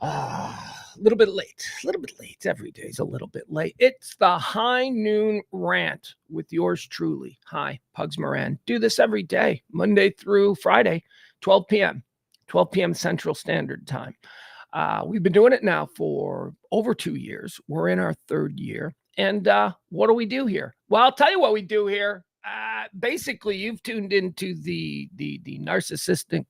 A little bit late. A little bit late. Every day's a little bit late. It's the High Noon Rant with yours truly. Hi, Pugs Moran. Do this every day, Monday through Friday, 12 p.m., 12 p.m. Central Standard Time. We've been doing it now for over 2 years. We're in our third year. And what do we do here? Well, I'll tell you what we do here. Basically, you've tuned into the narcissistic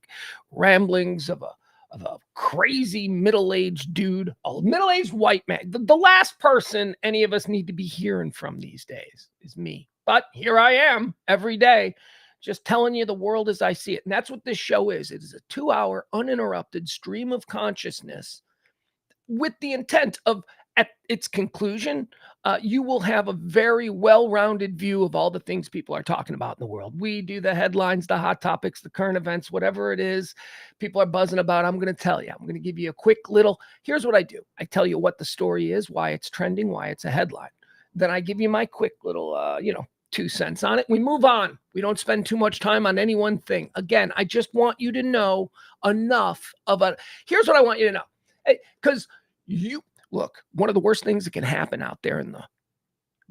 ramblings of a crazy middle-aged dude, a middle-aged white man. The last person any of us need to be hearing from these days is me. But here I am every day, just telling you the world as I see it. And that's what this show is. It is a 2-hour uninterrupted stream of consciousness with the intent of, at its conclusion, you will have a very well-rounded view of all the things people are talking about in the world. We do the headlines, the hot topics, the current events, whatever it is people are buzzing about. I'm going to tell you. I'm going to give you a quick little, here's what I do. I tell you what the story is, why it's trending, why it's a headline. Then I give you my quick little, 2 cents on it. We move on. We don't spend too much time on any one thing. Again, I just want you to know enough of a, here's what I want you to know. Because look, one of the worst things that can happen out there in the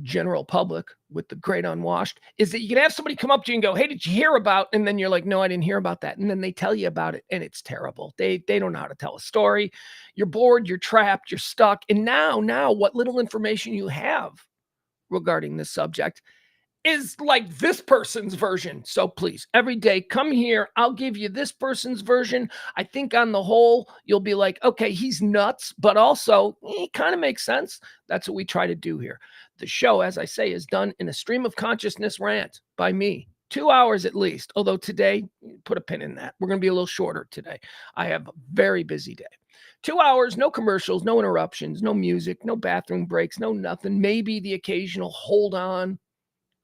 general public with the great unwashed is that you can have somebody come up to you and go, hey, did you hear about? And then you're like, no, I didn't hear about that. And then they tell you about it and it's terrible. They don't know how to tell a story. You're bored, you're trapped, you're stuck. And now what little information you have regarding this subject is like this person's version. So please, every day, come here. I'll give you this person's version. I think on the whole, you'll be like, okay, he's nuts, but also it kind of makes sense. That's what we try to do here. The show, as I say, is done in a stream of consciousness rant by me. 2 hours at least. Although today, put a pin in that. We're going to be a little shorter today. I have a very busy day. 2 hours, no commercials, no interruptions, no music, no bathroom breaks, no nothing. Maybe the occasional hold on.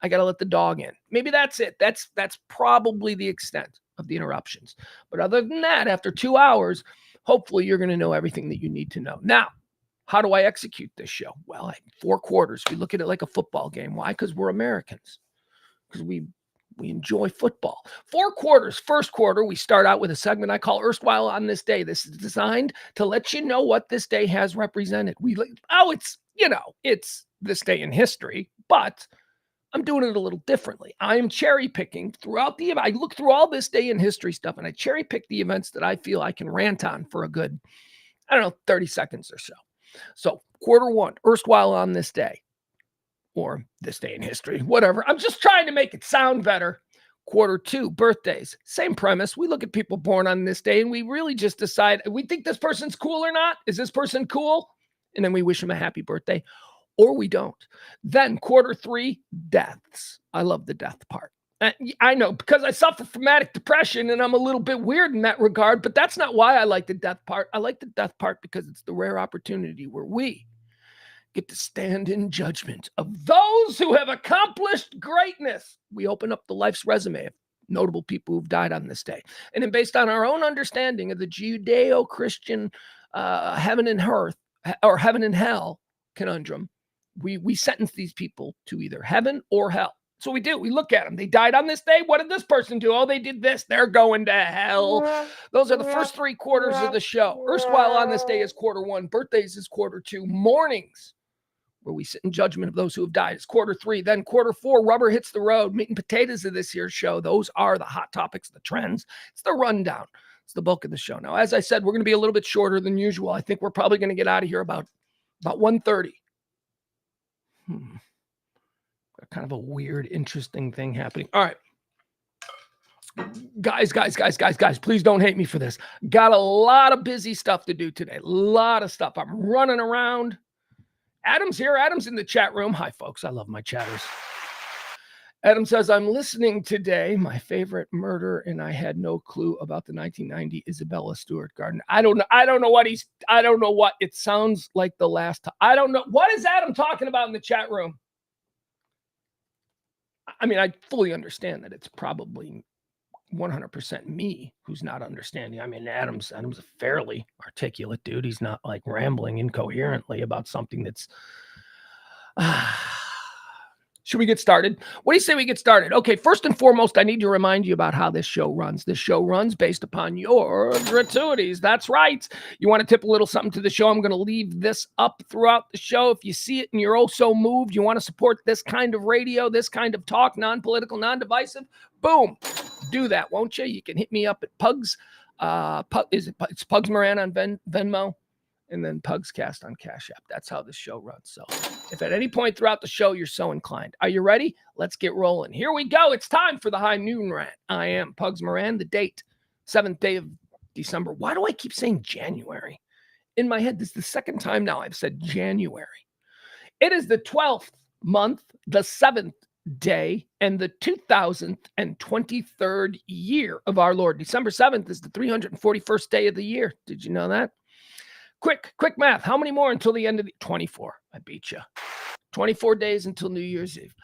I got to let the dog in. Maybe that's it. That's probably the extent of the interruptions. But other than that, after 2 hours, hopefully you're going to know everything that you need to know. Now, how do I execute this show? Well, 4 quarters. We look at it like a football game. Why? Because we're Americans. Because we enjoy football. 4 quarters. First quarter, we start out with a segment I call Erstwhile on This Day. This is designed to let you know what this day has represented. It's this day in history, but I'm doing it a little differently. I'm cherry picking I look through all this day in history stuff and I cherry pick the events that I feel I can rant on for a good, 30 seconds or so. So quarter 1, Erstwhile on This Day, or this day in history, whatever. I'm just trying to make it sound better. Quarter 2, birthdays, same premise. We look at people born on this day and we really just decide, we think this person's cool or not. Is this person cool? And then we wish them a happy birthday. Or we don't. Then quarter 3, deaths. I love the death part. I know because I suffer from manic depression and I'm a little bit weird in that regard, but that's not why I like the death part. I like the death part because it's the rare opportunity where we get to stand in judgment of those who have accomplished greatness. We open up the life's resume of notable people who've died on this day. And then based on our own understanding of the Judeo-Christian heaven and earth, or heaven and hell conundrum, we sentence these people to either heaven or hell. So we do. We look at them. They died on this day. What did this person do? Oh, they did this. They're going to hell. Those are the first 3 quarters of the show. Erstwhile on This Day is quarter 1. Birthdays is quarter 2. Mornings, where we sit in judgment of those who have died, is quarter 3. Then quarter 4, rubber hits the road. Meat and potatoes of this here show. Those are the hot topics, the trends. It's the rundown. It's the bulk of the show. Now, as I said, we're going to be a little bit shorter than usual. I think we're probably going to get out of here about 1:30. Kind of a weird, interesting thing happening. All right. Guys, please don't hate me for this. Got a lot of busy stuff to do today. A lot of stuff. I'm running around. Adam's here. Adam's in the chat room. Hi, folks. I love my chatters. Adam says, I'm listening today. My favorite murder, and I had no clue about the 1990 Isabella Stewart Garden. I don't know what it sounds like the last time. I don't know. What is Adam talking about in the chat room? I mean, I fully understand that it's probably 100% me who's not understanding. I mean, Adam's a fairly articulate dude. He's not like rambling incoherently about something that's Should we get started? What do you say we get started? Okay, first and foremost, I need to remind you about how this show runs. This show runs based upon your gratuities. That's right. You want to tip a little something to the show? I'm going to leave this up throughout the show. If you see it and you're oh so moved, you want to support this kind of radio, this kind of talk, non-political, non-divisive, boom, do that, won't you? You can hit me up at Pugs. It's Pugs Moran on Venmo, and then Pugs Cast on Cash App. That's how this show runs. So if at any point throughout the show you're so inclined, are you ready? Let's get rolling. Here we go. It's time for the High Noon Rant. I am Pugs Moran. The date, 7th day of December. Why do I keep saying January? In my head, this is the second time now I've said January. It is the 12th month, the 7th day, and the 2023rd year of our Lord. December 7th is the 341st day of the year. Did you know that? Quick math. How many more until the end of the 24? I beat you. 24 days until New Year's Eve.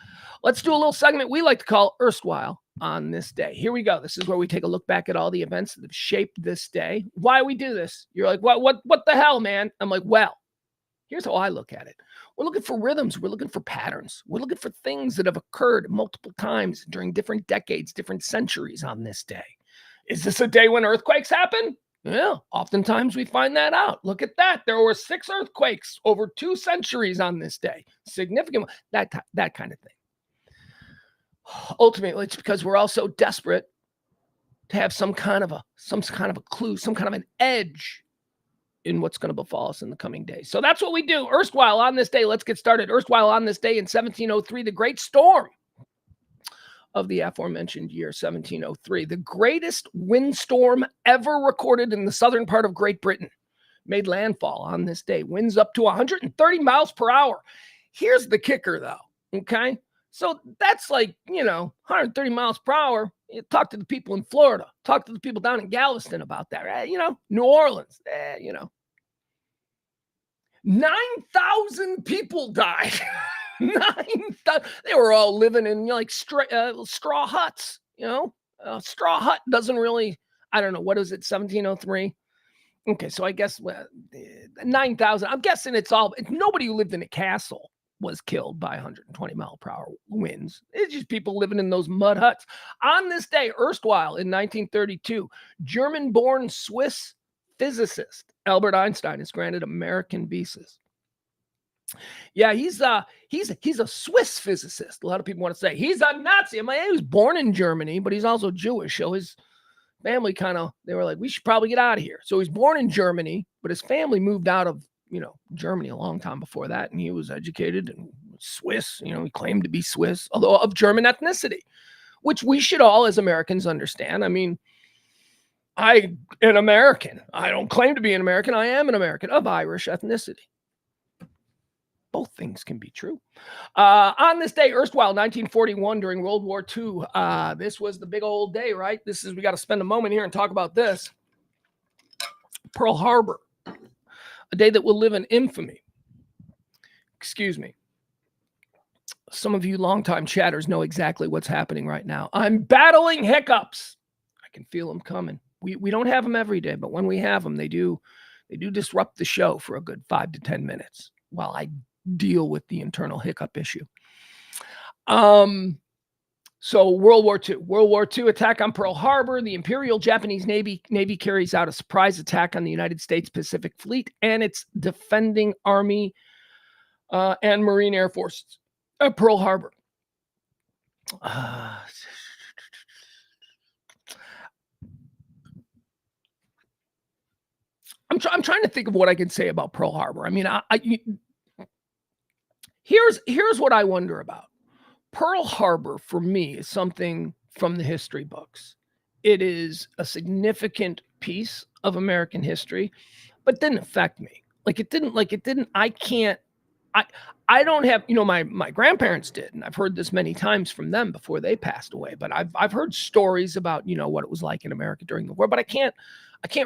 Let's do a little segment we like to call Erstwhile on this day. Here we go. This is where we take a look back at all the events that have shaped this day. Why we do this? You're like, what the hell, man? I'm like, well, here's how I look at it. We're looking for rhythms. We're looking for patterns. We're looking for things that have occurred multiple times during different decades, different centuries on this day. Is this a day when earthquakes happen? Yeah, oftentimes we find that out. Look at that. There were 6 earthquakes over 2 centuries on this day. Significant, that kind of thing. Ultimately, it's because we're all so desperate to have some kind of a clue, some kind of an edge in what's going to befall us in the coming days. So that's what we do. Erstwhile on this day. Let's get started. Erstwhile on this day in 1703, the great storm of the aforementioned year, 1703. The greatest windstorm ever recorded in the southern part of Great Britain made landfall on this day. Winds up to 130 miles per hour. Here's the kicker, though, okay? So that's like, 130 miles per hour. You talk to the people in Florida. Talk to the people down in Galveston about that, right? New Orleans, 9,000 people died. 9,000. They were all living in straw huts. A straw hut doesn't really, I don't know, what is it, 1703? Okay, so I guess 9,000. I'm guessing it's nobody who lived in a castle was killed by 120 mile per hour winds. It's just people living in those mud huts. On this day, erstwhile in 1932, German-born Swiss physicist Albert Einstein is granted American visas. Yeah, he's a Swiss physicist. A lot of people want to say he's a Nazi. He was born in Germany, but he's also Jewish. So his family they were like, we should probably get out of here. So he's born in Germany, but his family moved out of Germany a long time before that, and he was educated and Swiss. He claimed to be Swiss, although of German ethnicity, which we should all as Americans understand. I mean, I'm an American. I don't claim to be an American. I am an American of Irish ethnicity. Both things can be true. On this day, erstwhile, 1941, during World War II, this was the big old day, right? We got to spend a moment here and talk about this. Pearl Harbor, a day that will live in infamy. Excuse me. Some of you longtime chatters know exactly what's happening right now. I'm battling hiccups. I can feel them coming. We don't have them every day, but when we have them, they do disrupt the show for a good 5 to 10 minutes while I deal with the internal hiccup issue. So World War II attack on Pearl Harbor. The Imperial Japanese Navy carries out a surprise attack on the United States Pacific Fleet and its defending Army and Marine Air Force at Pearl Harbor. I'm trying to think of what I can say about Pearl Harbor. I mean, here's what I wonder about. Pearl Harbor, for me, is something from the history books. It is a significant piece of American history, but it didn't affect me. I don't have, my grandparents did, and I've heard this many times from them before they passed away, but I've heard stories about, what it was like in America during the war, but I can't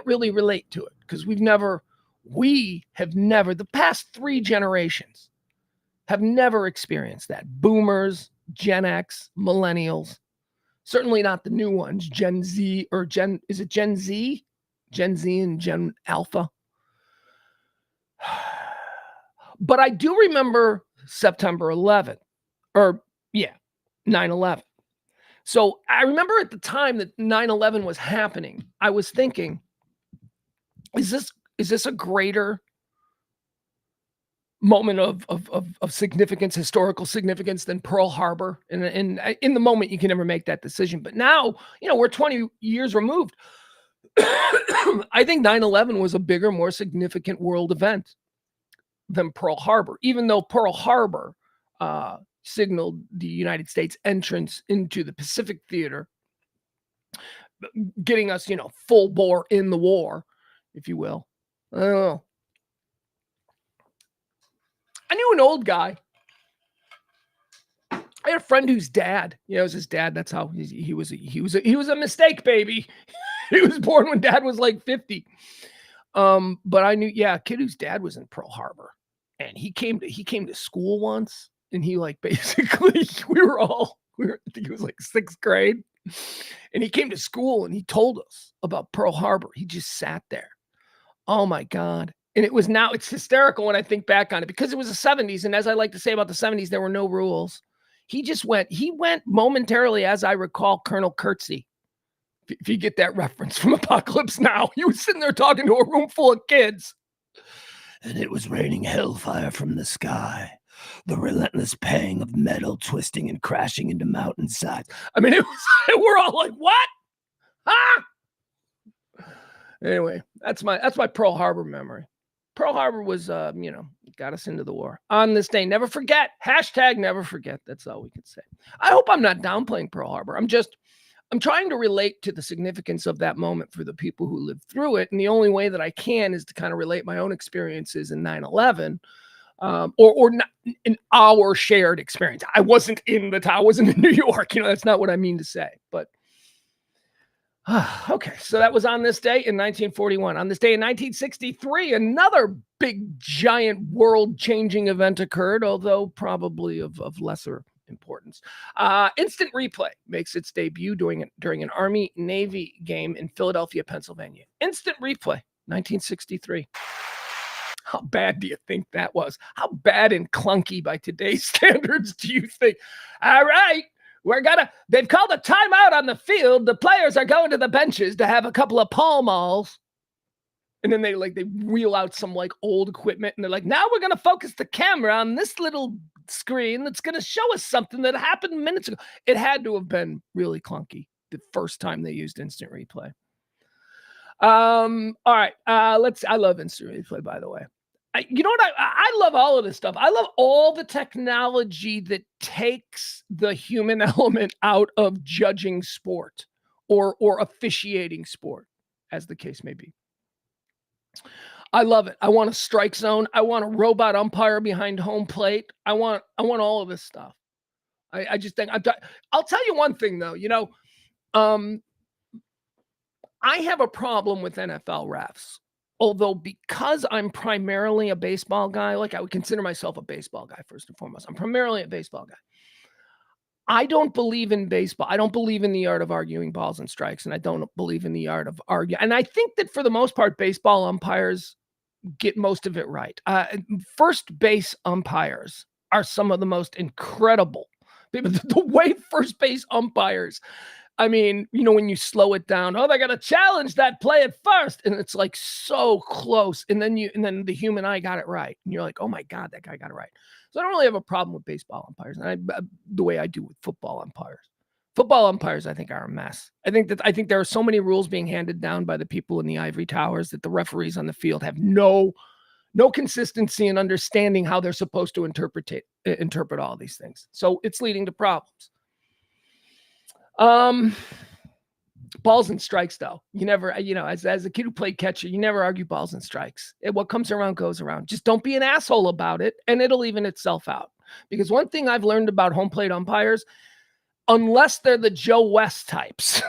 really relate to it because we have never, the past 3 generations have never experienced that. Boomers, Gen X, millennials, certainly not the new ones, Gen Z or is it Gen Z? Gen Z and Gen Alpha. But I do remember September 11th, or Yeah, 9/11. So I remember at the time that 9/11 was happening, I was thinking, is this a greater moment of significance, historical significance than Pearl Harbor? And in the moment, you can never make that decision. But now, we're 20 years removed. I think 9/11 was a bigger, more significant world event than Pearl Harbor, even though Pearl Harbor signaled the United States entrance into the Pacific Theater, getting us, full bore in the war, if you will. I don't know. I knew an old guy. I had a friend whose dad, it was his dad. That's how he was a mistake, baby. He was born when dad was like 50. But I knew, a kid whose dad was in Pearl Harbor, and he came to school once, and he basically I think it was like 6th grade, and he came to school and he told us about Pearl Harbor. He just sat there. Oh my God. And it's hysterical when I think back on it, because it was the 70s. And as I like to say about the 70s, there were no rules. He went momentarily, as I recall, Colonel Curtsy. If you get that reference from Apocalypse Now, he was sitting there talking to a room full of kids. And it was raining hellfire from the sky. The relentless pang of metal twisting and crashing into mountainsides. I mean, we're all like, what? Ah! Anyway, that's my Pearl Harbor memory. Pearl Harbor was, got us into the war. On this day, never forget. Hashtag never forget. That's all we can say. I hope I'm not downplaying Pearl Harbor. I'm trying to relate to the significance of that moment for the people who lived through it. And the only way that I can is to kind of relate my own experiences in 9/11, or not in our shared experience. I wasn't in New York. That's not what I mean to say, but okay. So that was on this day in 1941. On this day in 1963, another big, giant, world-changing event occurred, although probably of lesser importance. Instant replay makes its debut during an Army-Navy game in Philadelphia, Pennsylvania. Instant replay, 1963. How bad do you think that was? How bad and clunky by today's standards do you think? All right, they've called a timeout on the field. The players are going to the benches to have a couple of Pall Malls. And then they reel out some old equipment, and they're like, now we're going to focus the camera on this little screen that's going to show us something that happened minutes ago. It had to have been really clunky the first time they used instant replay. All right. I love instant replay, by the way. You know what? I love all of this stuff. I love all the technology that takes the human element out of judging sport or officiating sport, as the case may be. I love it. I want a strike zone. I want a robot umpire behind home plate. I want all of this stuff. I just think I'll tell you one thing though. I have a problem with NFL refs. Although, because I'm primarily a baseball guy, I would consider myself a baseball guy first and foremost. I'm primarily a baseball guy. I don't believe in baseball. I don't believe in the art of arguing balls and strikes, and I don't believe in the art of arguing. And I think that for the most part, baseball umpires get most of it right. First base umpires are some of the most incredible. The way first base umpires, I mean, when you slow it down, they got to challenge that play at first. And it's so close. And then the human eye got it right. And you're like, oh my God, that guy got it right. So I don't really have a problem with baseball umpires, and the way I do with football umpires. Football umpires, I think, are a mess. I think there are so many rules being handed down by the people in the ivory towers that the referees on the field have no consistency in understanding how they're supposed to interpret all these things. So it's leading to problems. Balls and strikes, though. You never, as a kid who played catcher, you never argue balls and strikes. What comes around goes around. Just don't be an asshole about it, and it'll even itself out. Because one thing I've learned about home plate umpires, unless they're the Joe West types,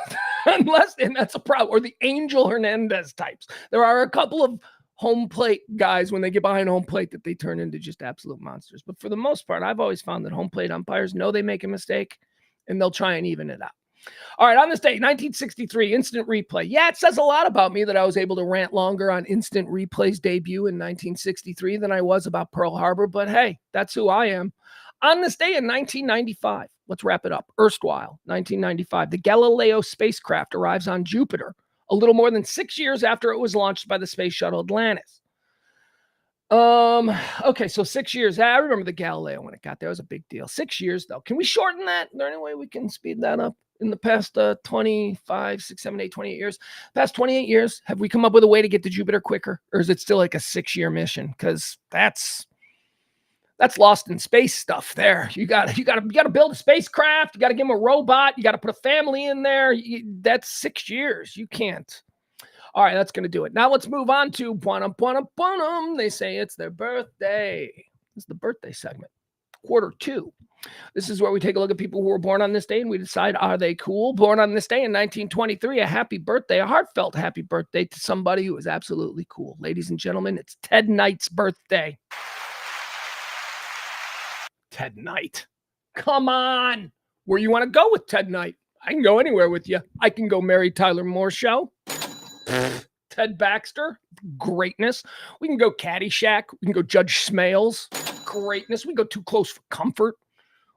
and that's a problem, or the Angel Hernandez types. There are a couple of home plate guys, when they get behind home plate, that they turn into just absolute monsters. But for the most part, I've always found that home plate umpires know they make a mistake, and they'll try and even it out. All right, on this day, 1963, instant replay. Yeah, it says a lot about me that I was able to rant longer on instant replay's debut in 1963 than I was about Pearl Harbor, but hey, that's who I am. On this day in 1995, let's wrap it up. Erstwhile, 1995, the Galileo spacecraft arrives on Jupiter a little more than 6 years after it was launched by the space shuttle Atlantis. Okay, so 6 years. I remember the Galileo when it got there. It was a big deal. 6 years, though. Can we shorten that? Is there any way we can speed that up? In the past 25, 6, 7, 8, 28 years, past 28 years, have we come up with a way to get to Jupiter quicker? Or is it still like a 6-year mission? Because that's lost in space stuff there. You gotta build a spacecraft. You gotta give them a robot. You gotta put a family in there. That's 6 years. You can't. All right, that's going to do it. Now let's move on to Buonum, Buonum, Buonum. They say it's their birthday. This is the birthday segment. Quarter 2. This is where we take a look at people who were born on this day and we decide, are they cool? Born on this day in 1923, a happy birthday, a heartfelt happy birthday to somebody who is absolutely cool. Ladies and gentlemen, it's Ted Knight's birthday. Ted Knight. Come on. Where you want to go with Ted Knight? I can go anywhere with you. I can go Mary Tyler Moore Show. Ted Baxter, greatness. We can go Caddyshack. We can go Judge Smales, greatness. We can go Too Close for Comfort.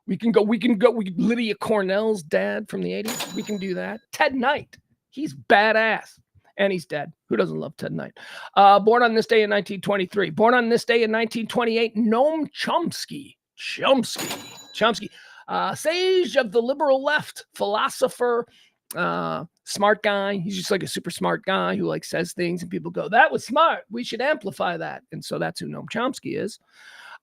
We can go Lydia Cornell's dad from the 80s. We can do that. Ted Knight, he's badass. And he's dead. Who doesn't love Ted Knight? Born on this day in 1923. Born on this day in 1928, Noam Chomsky. Sage of the liberal left, philosopher, smart guy. He's just like a super smart guy who like says things and people go, that was smart. We should amplify that. And so that's who Noam Chomsky is.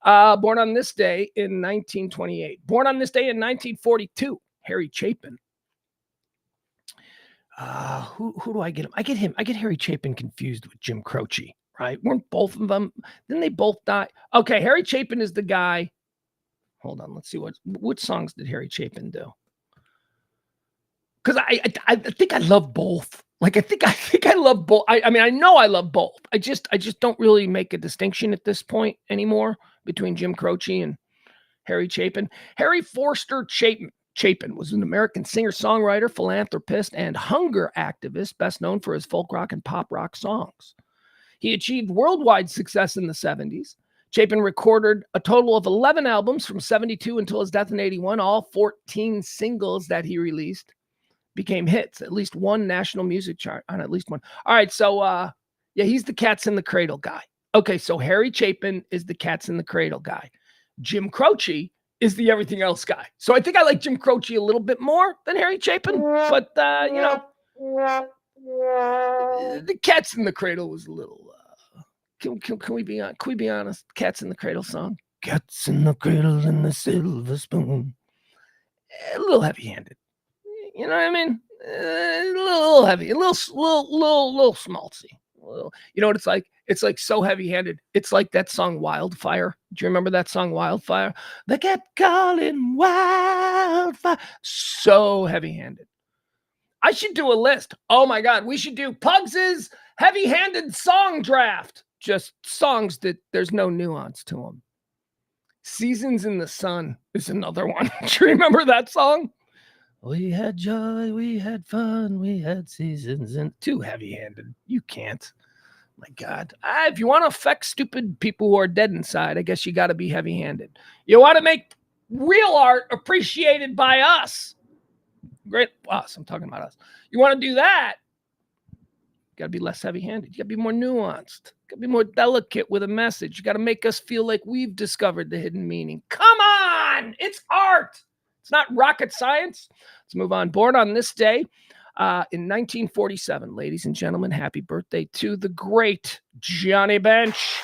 Born on this day in 1928. Born on this day in 1942, Harry Chapin. Who do I get him? I get Harry Chapin confused with Jim Croce, right? Weren't both of them? Didn't they both die? Okay, Harry Chapin is the guy. Hold on, let's see which songs did Harry Chapin do? Because I think I love both. Like I think I love both. I mean I know I love both. I just don't really make a distinction at this point anymore between Jim Croce and Harry Chapin. Harry Forster Chapin was an American singer-songwriter, philanthropist, and hunger activist, best known for his folk rock and pop rock songs. He achieved worldwide success in the 70s. Chapin recorded a total of 11 albums from 72 until his death in 81. All 14 singles that he released became hits, at least one national music chart on at least one. All right, so yeah, he's the Cats in the Cradle guy. Okay, so Harry Chapin is the Cats in the Cradle guy. Jim Croce is the everything else guy. So I think I like Jim Croce a little bit more than Harry Chapin, but you know, the Cats in the Cradle was a little. Can we be honest? Cats in the Cradle song. Cats in the Cradle and the silver spoon. A little heavy-handed. You know what I mean? A little heavy, a little schmaltzy. You know what it's like? It's like so heavy-handed. It's like that song Wildfire. Do you remember that song Wildfire? They kept calling Wildfire. So heavy-handed. I should do a list. Oh my God, we should do Pugs' heavy-handed song draft. Just songs that there's no nuance to them. Seasons in the Sun is another one. Do you remember that song? We had joy, we had fun, we had seasons, and too heavy-handed. You can't. My God. If you want to affect stupid people who are dead inside, I guess you got to be heavy-handed. You want to make real art appreciated by us. Great. Us. I'm talking about us. You want to do that? You got to be less heavy-handed. You got to be more nuanced. You got to be more delicate with a message. You got to make us feel like we've discovered the hidden meaning. Come on! It's art! It's not rocket science. Let's move on. Born on this day in 1947, ladies and gentlemen, happy birthday to the great Johnny Bench.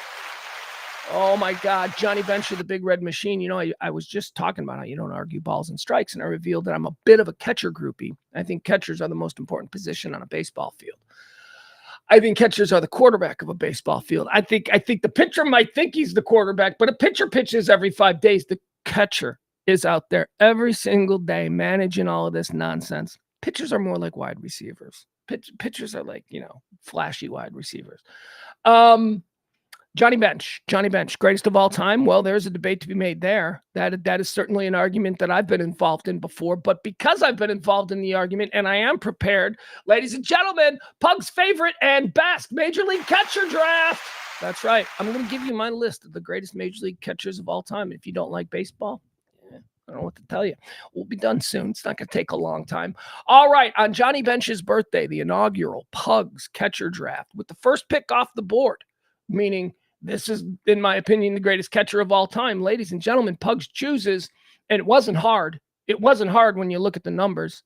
Oh, my God. Johnny Bench of the Big Red Machine. You know, I was just talking about how you don't argue balls and strikes, and I revealed that I'm a bit of a catcher groupie. I think catchers are the most important position on a baseball field. I think catchers are the quarterback of a baseball field. I think the pitcher might think he's the quarterback, but a pitcher pitches every 5 days. The catcher is out there every single day managing all of this nonsense. Pitchers are more like wide receivers. Pitchers are like, you know, flashy wide receivers. Johnny Bench, greatest of all time. Well, there's a debate to be made there. That is certainly an argument that I've been involved in before. But because I've been involved in the argument and I am prepared, ladies and gentlemen, Pug's favorite and best Major League catcher draft. That's right. I'm going to give you my list of the greatest Major League catchers of all time. If you don't like baseball, I don't know what to tell you. We'll be done soon. It's not going to take a long time. All right. On Johnny Bench's birthday, the inaugural Pugs catcher draft with the first pick off the board, meaning this is, in my opinion, the greatest catcher of all time. Ladies and gentlemen, Pugs chooses, and it wasn't hard. It wasn't hard when you look at the numbers.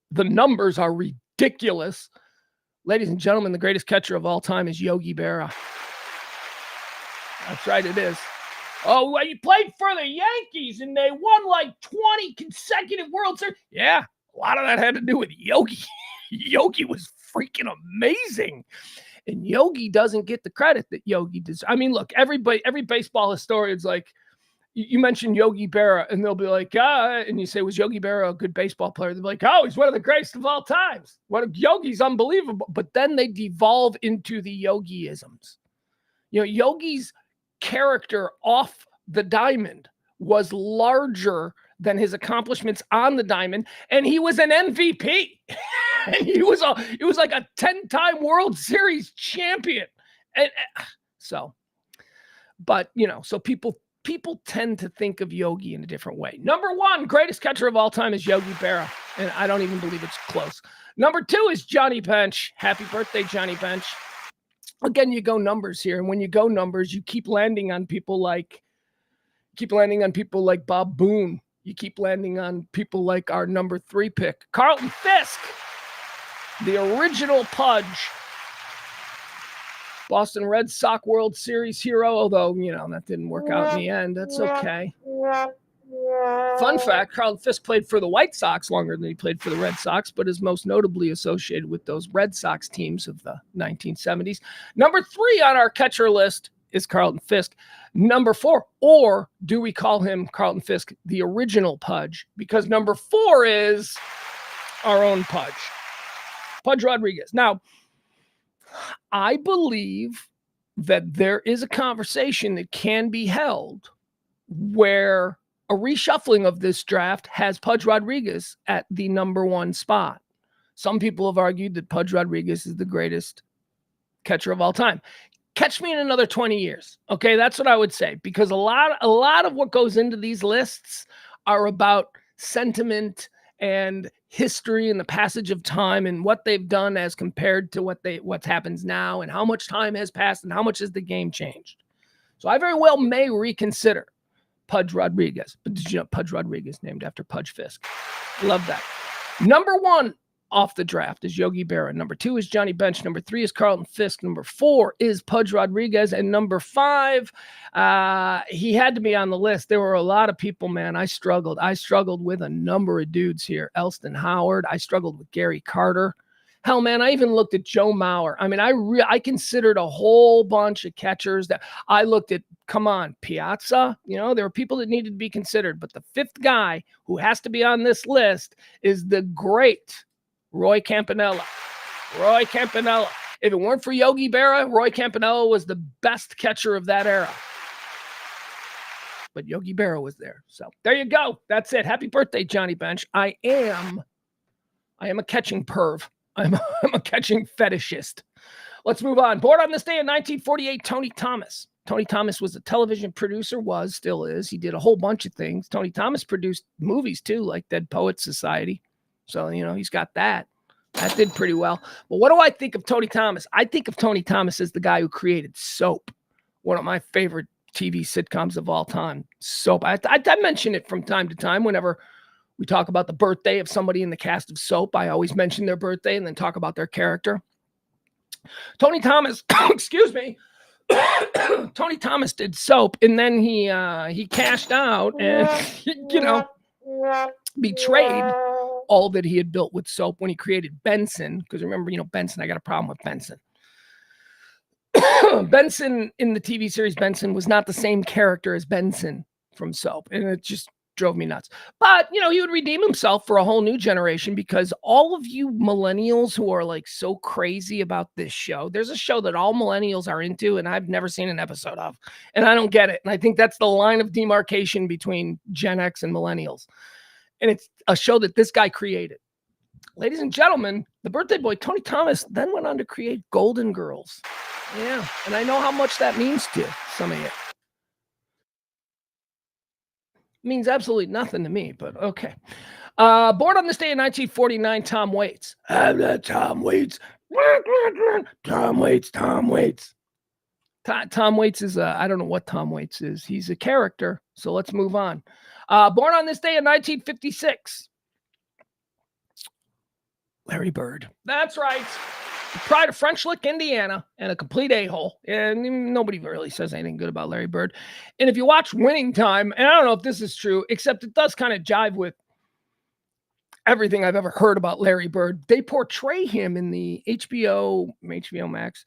The numbers are ridiculous. Ladies and gentlemen, the greatest catcher of all time is Yogi Berra. That's right, it is. Oh, well, you played for the Yankees, and they won like 20 consecutive World Series. Yeah, a lot of that had to do with Yogi. Yogi was freaking amazing. And Yogi doesn't get the credit that Yogi deserves. I mean, look, every baseball historian's like, you mentioned Yogi Berra, and they'll be like, and you say, was Yogi Berra a good baseball player? They'll be like, oh, he's one of the greatest of all times. Yogi's unbelievable. But then they devolve into the Yogiisms. You know, Yogi's character off the diamond was larger than his accomplishments on the diamond, and he was an MVP. And he was like a 10-time World Series champion. And so, but you know, so people tend to think of Yogi in a different way. Number one, greatest catcher of all time is Yogi Berra, and I don't even believe it's close. Number two is Johnny Bench. Happy birthday, Johnny Bench. Again, you go numbers here, and when you go numbers, you keep landing on people like Bob Boone. You keep landing on people like our number 3 pick, Carlton Fisk, the original Pudge, Boston Red Sox World Series hero, although, you know, that didn't work out in the end. That's okay. Fun fact, Carlton Fisk played for the White Sox longer than he played for the Red Sox, but is most notably associated with those Red Sox teams of the 1970s. Number 3 on our catcher list is Carlton Fisk. Number 4, or do we call him Carlton Fisk, the original Pudge? Because number 4 is our own Pudge, Pudge Rodriguez. Now, I believe that there is a conversation that can be held where a reshuffling of this draft has Pudge Rodriguez at the number 1 spot. Some people have argued that Pudge Rodriguez is the greatest catcher of all time. Catch me in another 20 years. Okay, that's what I would say, because a lot of what goes into these lists are about sentiment and history and the passage of time and what they've done as compared to what happens now and how much time has passed and how much has the game changed. So I very well may reconsider Pudge Rodriguez. But did you know Pudge Rodriguez named after Pudge Fisk? Love that. Number 1 off the draft is Yogi Berra. Number 2 is Johnny Bench. Number 3 is Carlton Fisk. Number 4 is Pudge Rodriguez. And number 5, he had to be on the list. There were a lot of people, man. I struggled with a number of dudes here. Elston Howard. I struggled with Gary Carter. Hell, man, I even looked at Joe Mauer. I mean, I considered a whole bunch of catchers that I looked at. Come on, Piazza. You know, there were people that needed to be considered. But the 5th guy who has to be on this list is the great Roy Campanella. Roy Campanella. If it weren't for Yogi Berra, Roy Campanella was the best catcher of that era. But Yogi Berra was there. So there you go. That's it. Happy birthday, Johnny Bench. I am a catching perv. I'm a catching fetishist. Let's move on. Born on this day in 1948, Tony Thomas. Tony Thomas was a television producer, still is. He did a whole bunch of things. Tony Thomas produced movies too, like Dead Poets Society. So, you know, he's got that. That did pretty well. But what do I think of Tony Thomas? I think of Tony Thomas as the guy who created Soap, one of my favorite TV sitcoms of all time. Soap. I mention it from time to time whenever we talk about the birthday of somebody in the cast of Soap. I always mention their birthday and then talk about their character. Tony Thomas, excuse me. Tony Thomas did Soap, and then he cashed out and, you know, betrayed all that he had built with Soap when he created Benson. Because remember, you know, Benson, I got a problem with Benson. Benson in the TV series Benson was not the same character as Benson from Soap, and it just drove me nuts. But, you know, he would redeem himself for a whole new generation, because all of you millennials who are like so crazy about this show, there's a show that all millennials are into and I've never seen an episode of, and I don't get it. And I think that's the line of demarcation between Gen X and millennials. And it's a show that this guy created. Ladies and gentlemen, the birthday boy, Tony Thomas, then went on to create Golden Girls. Yeah, and I know how much that means to some of you. Means absolutely nothing to me, but okay. Born on this day in 1949, Tom Waits. I'm not Tom Waits. Tom Waits. Tom Waits. Tom Waits is, I don't know what Tom Waits is. He's a character, so let's move on. Born on this day in 1956, Larry Bird. That's right. Pride of French Lick, Indiana, and a complete a-hole. And nobody really says anything good about Larry Bird. And if you watch Winning Time, and I don't know if this is true, except it does kind of jive with everything I've ever heard about Larry Bird. They portray him in the HBO Max.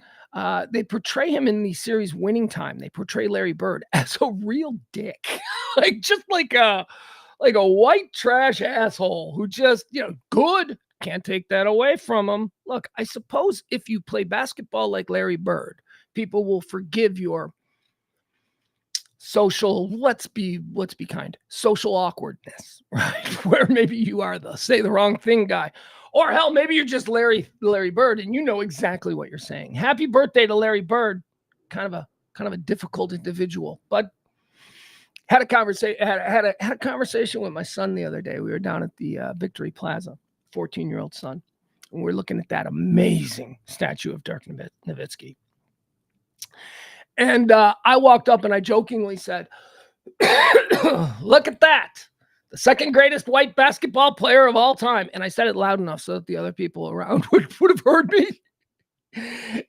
They portray him in the series Winning Time. They portray Larry Bird as a real dick, like a white trash asshole who just, good. Can't take that away from him. Look, I suppose if you play basketball like Larry Bird, people will forgive your social, let's be kind, social awkwardness, right? Where maybe you are the say the wrong thing guy. Or hell, maybe you're just Larry Bird and you know exactly what you're saying. Happy birthday to Larry Bird. Kind of a difficult individual, but had a conversation with my son the other day. We were down at the Victory Plaza, 14-year-old son, and we're looking at that amazing statue of Dirk Nowitzki. And I walked up and I jokingly said, look at that. The second greatest white basketball player of all time. And I said it loud enough so that the other people around would have heard me.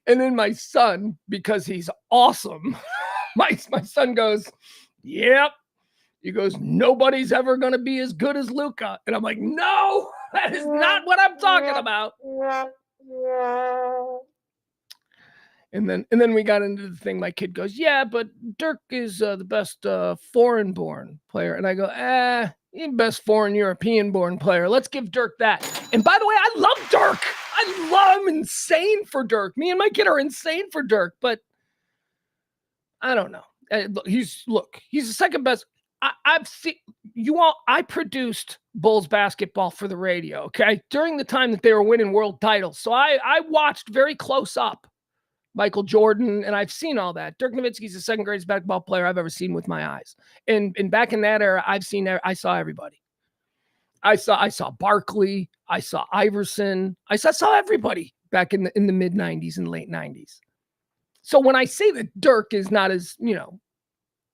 And then my son, because he's awesome, my son goes, yep. He goes, nobody's ever going to be as good as Luka. And I'm like, no, that is not what I'm talking about. And then we got into the thing. My kid goes, yeah, but Dirk is the best foreign-born player. And I go, he's best foreign European-born player. Let's give Dirk that. And by the way, I love Dirk. I'm insane for Dirk. Me and my kid are insane for Dirk. But I don't know. He's the second best. I've seen you all. I produced Bulls basketball for the radio, okay, during the time that they were winning world titles. So I watched very close up Michael Jordan, and I've seen all that. Dirk Nowitzki's the second greatest basketball player I've ever seen with my eyes. And back in that era, I saw everybody. I saw Barkley. I saw Iverson. I saw everybody back in the mid 90s and late 90s. So when I say that Dirk is not as,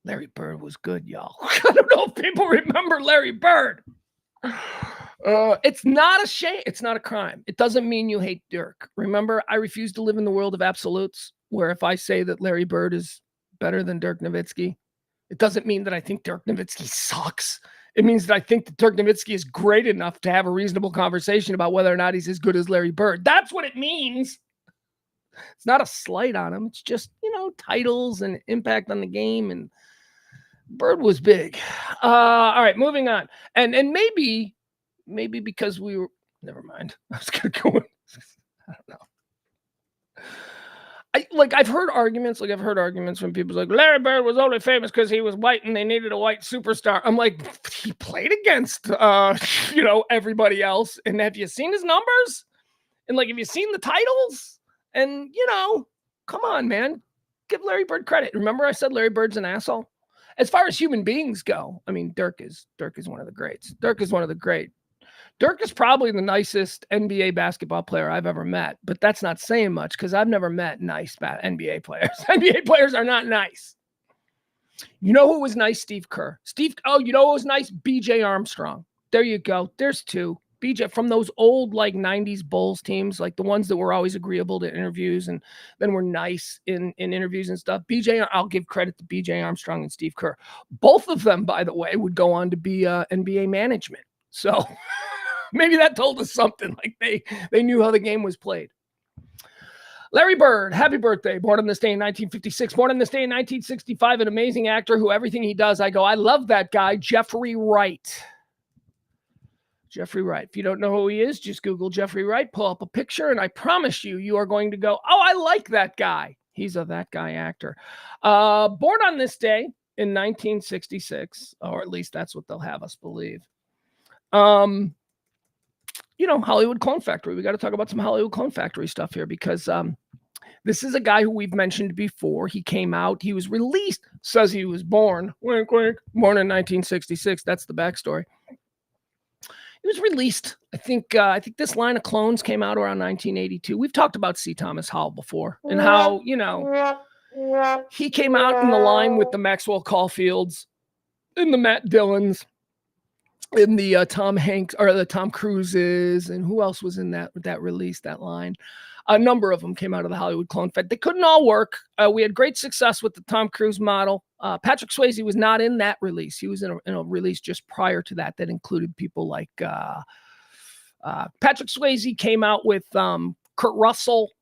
Larry Bird was good, y'all. I don't know if people remember Larry Bird. It's not a shame. It's not a crime. It doesn't mean you hate Dirk. Remember, I refuse to live in the world of absolutes, where if I say that Larry Bird is better than Dirk Nowitzki, it doesn't mean that I think Dirk Nowitzki sucks. It means that I think that Dirk Nowitzki is great enough to have a reasonable conversation about whether or not he's as good as Larry Bird. That's what it means. It's not a slight on him. It's just, titles and impact on the game, and Bird was big. All right, moving on. And maybe because we were, never mind. I was going to go in. I don't know. I've heard arguments from people like Larry Bird was only famous because he was white and they needed a white superstar. I'm like, he played against, everybody else. And have you seen his numbers? And have you seen the titles? And, come on, man, give Larry Bird credit. Remember I said Larry Bird's an asshole? As far as human beings go, I mean, Dirk is one of the greats. Dirk is one of the great. Dirk is probably the nicest NBA basketball player I've ever met, but that's not saying much because I've never met nice NBA players. NBA players are not nice. You know who was nice? Steve Kerr. You know who was nice? B.J. Armstrong. There you go. There's two. BJ from those old 90s Bulls teams, the ones that were always agreeable to interviews and then were nice in interviews and stuff. I'll give credit to BJ Armstrong and Steve Kerr. Both of them, by the way, would go on to be NBA management. So maybe that told us something. They knew how the game was played. Larry Bird, happy birthday. Born on this day in 1956. Born on this day in 1965, an amazing actor who everything he does, I go, I love that guy, Jeffrey Wright. Jeffrey Wright. If you don't know who he is, just Google Jeffrey Wright, pull up a picture, and I promise you are going to go, oh, I like that guy. He's a that guy actor. Born on this day in 1966, or at least that's what they'll have us believe. Hollywood Clone Factory. We got to talk about some Hollywood Clone Factory stuff here because This is a guy who we've mentioned before. He came out, he was released, says he was born, wink, wink, born in 1966. That's the backstory. He was released. I think this line of clones came out around 1982. We've talked about C. Thomas Howell before and how, he came out in the line with the Maxwell Caulfields, in the Matt Dillons, in the Tom Hanks or the Tom Cruises, and who else was in that release, that line? A number of them came out of the Hollywood Clone Fest. They couldn't all work. We had great success with the Tom Cruise model. Patrick Swayze was not in that release. He was in a release just prior to that included people like Patrick Swayze came out with Kurt Russell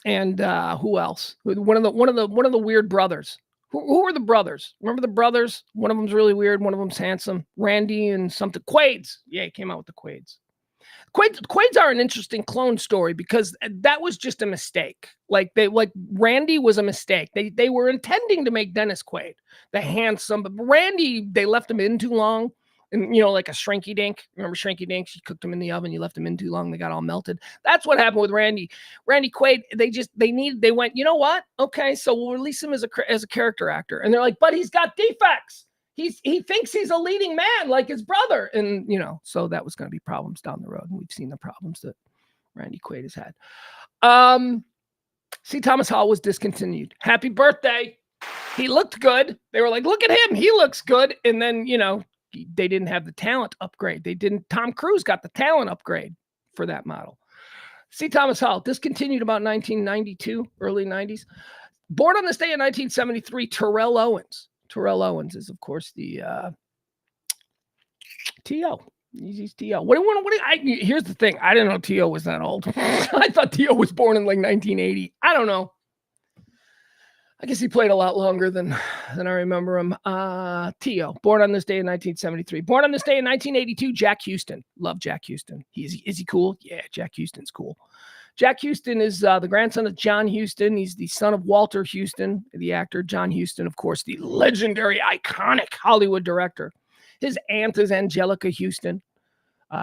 and who else? One of the weird brothers. Who were the brothers? Remember the brothers? One of them's really weird. One of them's handsome. Randy and something. Quaids. Yeah, he came out with the Quaids. Quaids are an interesting clone story because that was just a mistake. Like Randy was a mistake. They were intending to make Dennis Quaid, the handsome, but Randy, they left him in too long. And, like a Shrinky Dink. Remember Shrinky Dink? You cooked him in the oven. You left him in too long. They got all melted. That's what happened with Randy. Randy Quaid, they went, you know what? Okay, so we'll release him as a character actor. And they're like, but he's got defects. He thinks he's a leading man like his brother. And, so that was going to be problems down the road. And we've seen the problems that Randy Quaid has had. C. Thomas Howell was discontinued. Happy birthday. He looked good. They were like, look at him. He looks good. And then, they didn't have the talent upgrade. Tom Cruise got the talent upgrade for that model. C. Thomas Howell discontinued about 1992, early 90s. Born on this day in 1973, Terrell Owens. Terrell Owens is, of course, the T.O. He's T.O. Here's the thing. I didn't know T.O. was that old. I thought T.O. was born in like 1980. I don't know. I guess he played a lot longer than I remember him. T.O., born on this day in 1973. Born on this day in 1982, Jack Houston. Love Jack Houston. Is he cool? Yeah, Jack Houston's cool. Jack Houston is the grandson of John Huston. He's the son of Walter Huston, the actor. John Huston, of course, the legendary, iconic Hollywood director. His aunt is Angelica Houston.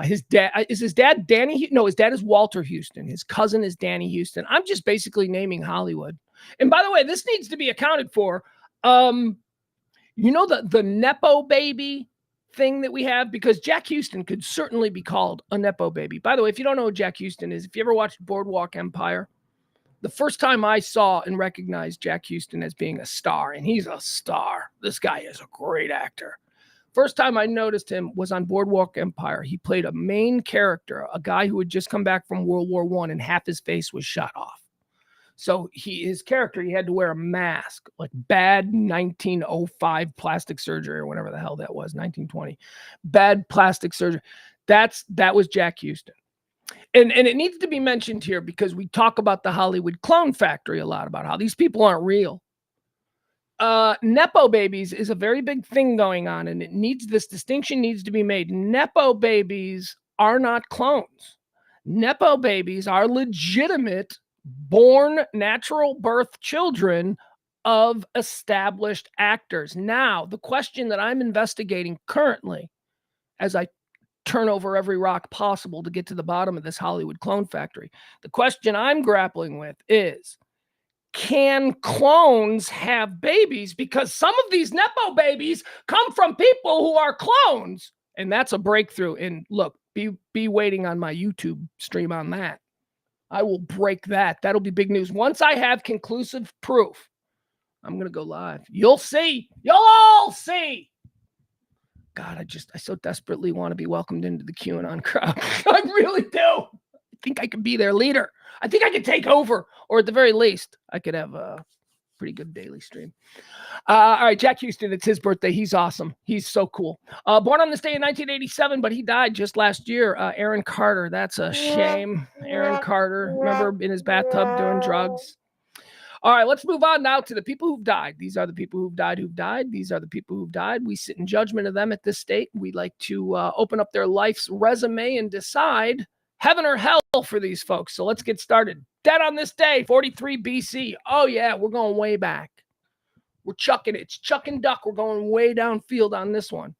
His dad Danny? No, his dad is Walter Huston. His cousin is Danny Houston. I'm just basically naming Hollywood. And by the way, this needs to be accounted for. The Nepo baby thing that we have, because Jack Houston could certainly be called a Nepo baby. By the way, if you don't know who Jack Houston is, if you ever watched Boardwalk Empire, the first time I saw and recognized Jack Houston as being a star, and he's a star. This guy is a great actor. First time I noticed him was on Boardwalk Empire. He played a main character, a guy who had just come back from World War I, and half his face was shot off. So his character, he had to wear a mask, like bad 1905 plastic surgery or whatever the hell that was, 1920. Bad plastic surgery. That was Jack Houston. And it needs to be mentioned here because we talk about the Hollywood clone factory a lot, about how these people aren't real. Nepo babies is a very big thing going on, and this distinction needs to be made. Nepo babies are not clones. Nepo babies are legitimate, born natural birth children of established actors. Now, the question that I'm investigating currently, as I turn over every rock possible to get to the bottom of this Hollywood clone factory, the question I'm grappling with is, can clones have babies? Because some of these Nepo babies come from people who are clones. And that's a breakthrough. And look, be waiting on my YouTube stream on that. I will break that. That'll be big news. Once I have conclusive proof, I'm going to go live. You'll see. You'll all see. God, I so desperately want to be welcomed into the QAnon crowd. I really do. I think I could be their leader. I think I could take over, or at the very least, I could have a pretty good daily stream. All right, Jack Houston, it's his birthday. He's awesome. He's so cool. Born on this day in 1987, but he died just last year. Aaron Carter, that's a shame. Aaron Carter, remember in his bathtub doing drugs? All right, let's move on now to the people who've died. These are the people who've died. These are the people who've died. We sit in judgment of them at this state. We like to open up their life's resume and decide heaven or hell for these folks. So let's get started. Dead on this day, 43 BC. Oh, yeah, we're going way back. We're chucking it. It's chuck and duck. We're going way downfield on this one.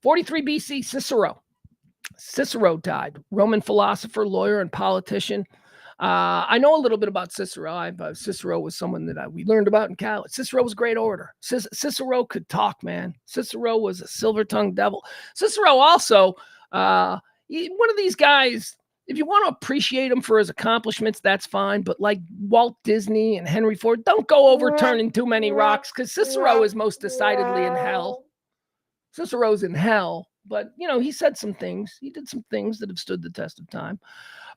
43 BC, Cicero. Cicero died. Roman philosopher, lawyer, and politician. I know a little bit about Cicero. Cicero was someone that we learned about in college. Cicero was a great orator. Cicero could talk, man. Cicero was a silver-tongued devil. Cicero also, one of these guys, if you want to appreciate him for his accomplishments, that's fine. But like Walt Disney and Henry Ford, don't go overturning too many rocks, because Cicero is most decidedly in hell. Cicero's in hell. But, he said some things. He did some things that have stood the test of time.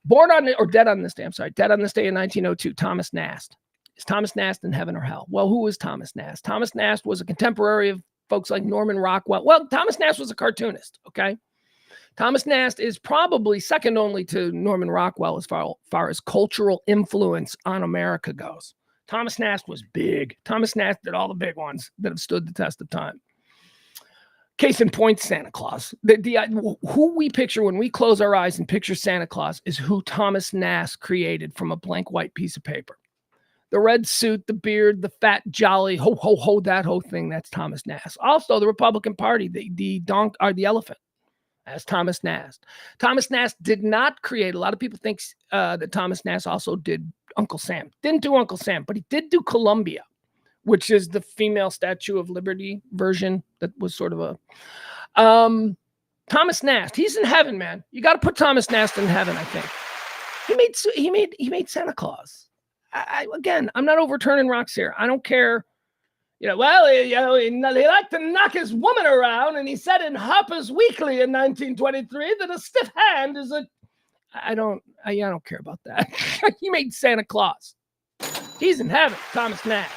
Dead on this day in 1902, Thomas Nast. Is Thomas Nast in heaven or hell? Well, who is Thomas Nast? Thomas Nast was a contemporary of folks like Norman Rockwell. Well, Thomas Nast was a cartoonist, okay? Thomas Nast is probably second only to Norman Rockwell as far as cultural influence on America goes. Thomas Nast was big. Thomas Nast did all the big ones that have stood the test of time. Case in point, Santa Claus. Who we picture when we close our eyes and picture Santa Claus is who Thomas Nast created from a blank white piece of paper. The red suit, the beard, the fat, jolly, ho, ho, ho, that whole thing, that's Thomas Nast. Also, the Republican Party, the elephant, that's Thomas Nast. Thomas Nast did not create, a lot of people think that Thomas Nast also did Uncle Sam. Didn't do Uncle Sam, but he did do Columbia, which is the female Statue of Liberty version that was sort of a... Thomas Nast, he's in heaven, man. You got to put Thomas Nast in heaven, I think. He made Santa Claus. Again, I'm not overturning rocks here. I don't care. He liked to knock his woman around, and he said in Harper's Weekly in 1923 that a stiff hand is a... I don't care about that. He made Santa Claus. He's in heaven, Thomas Nast.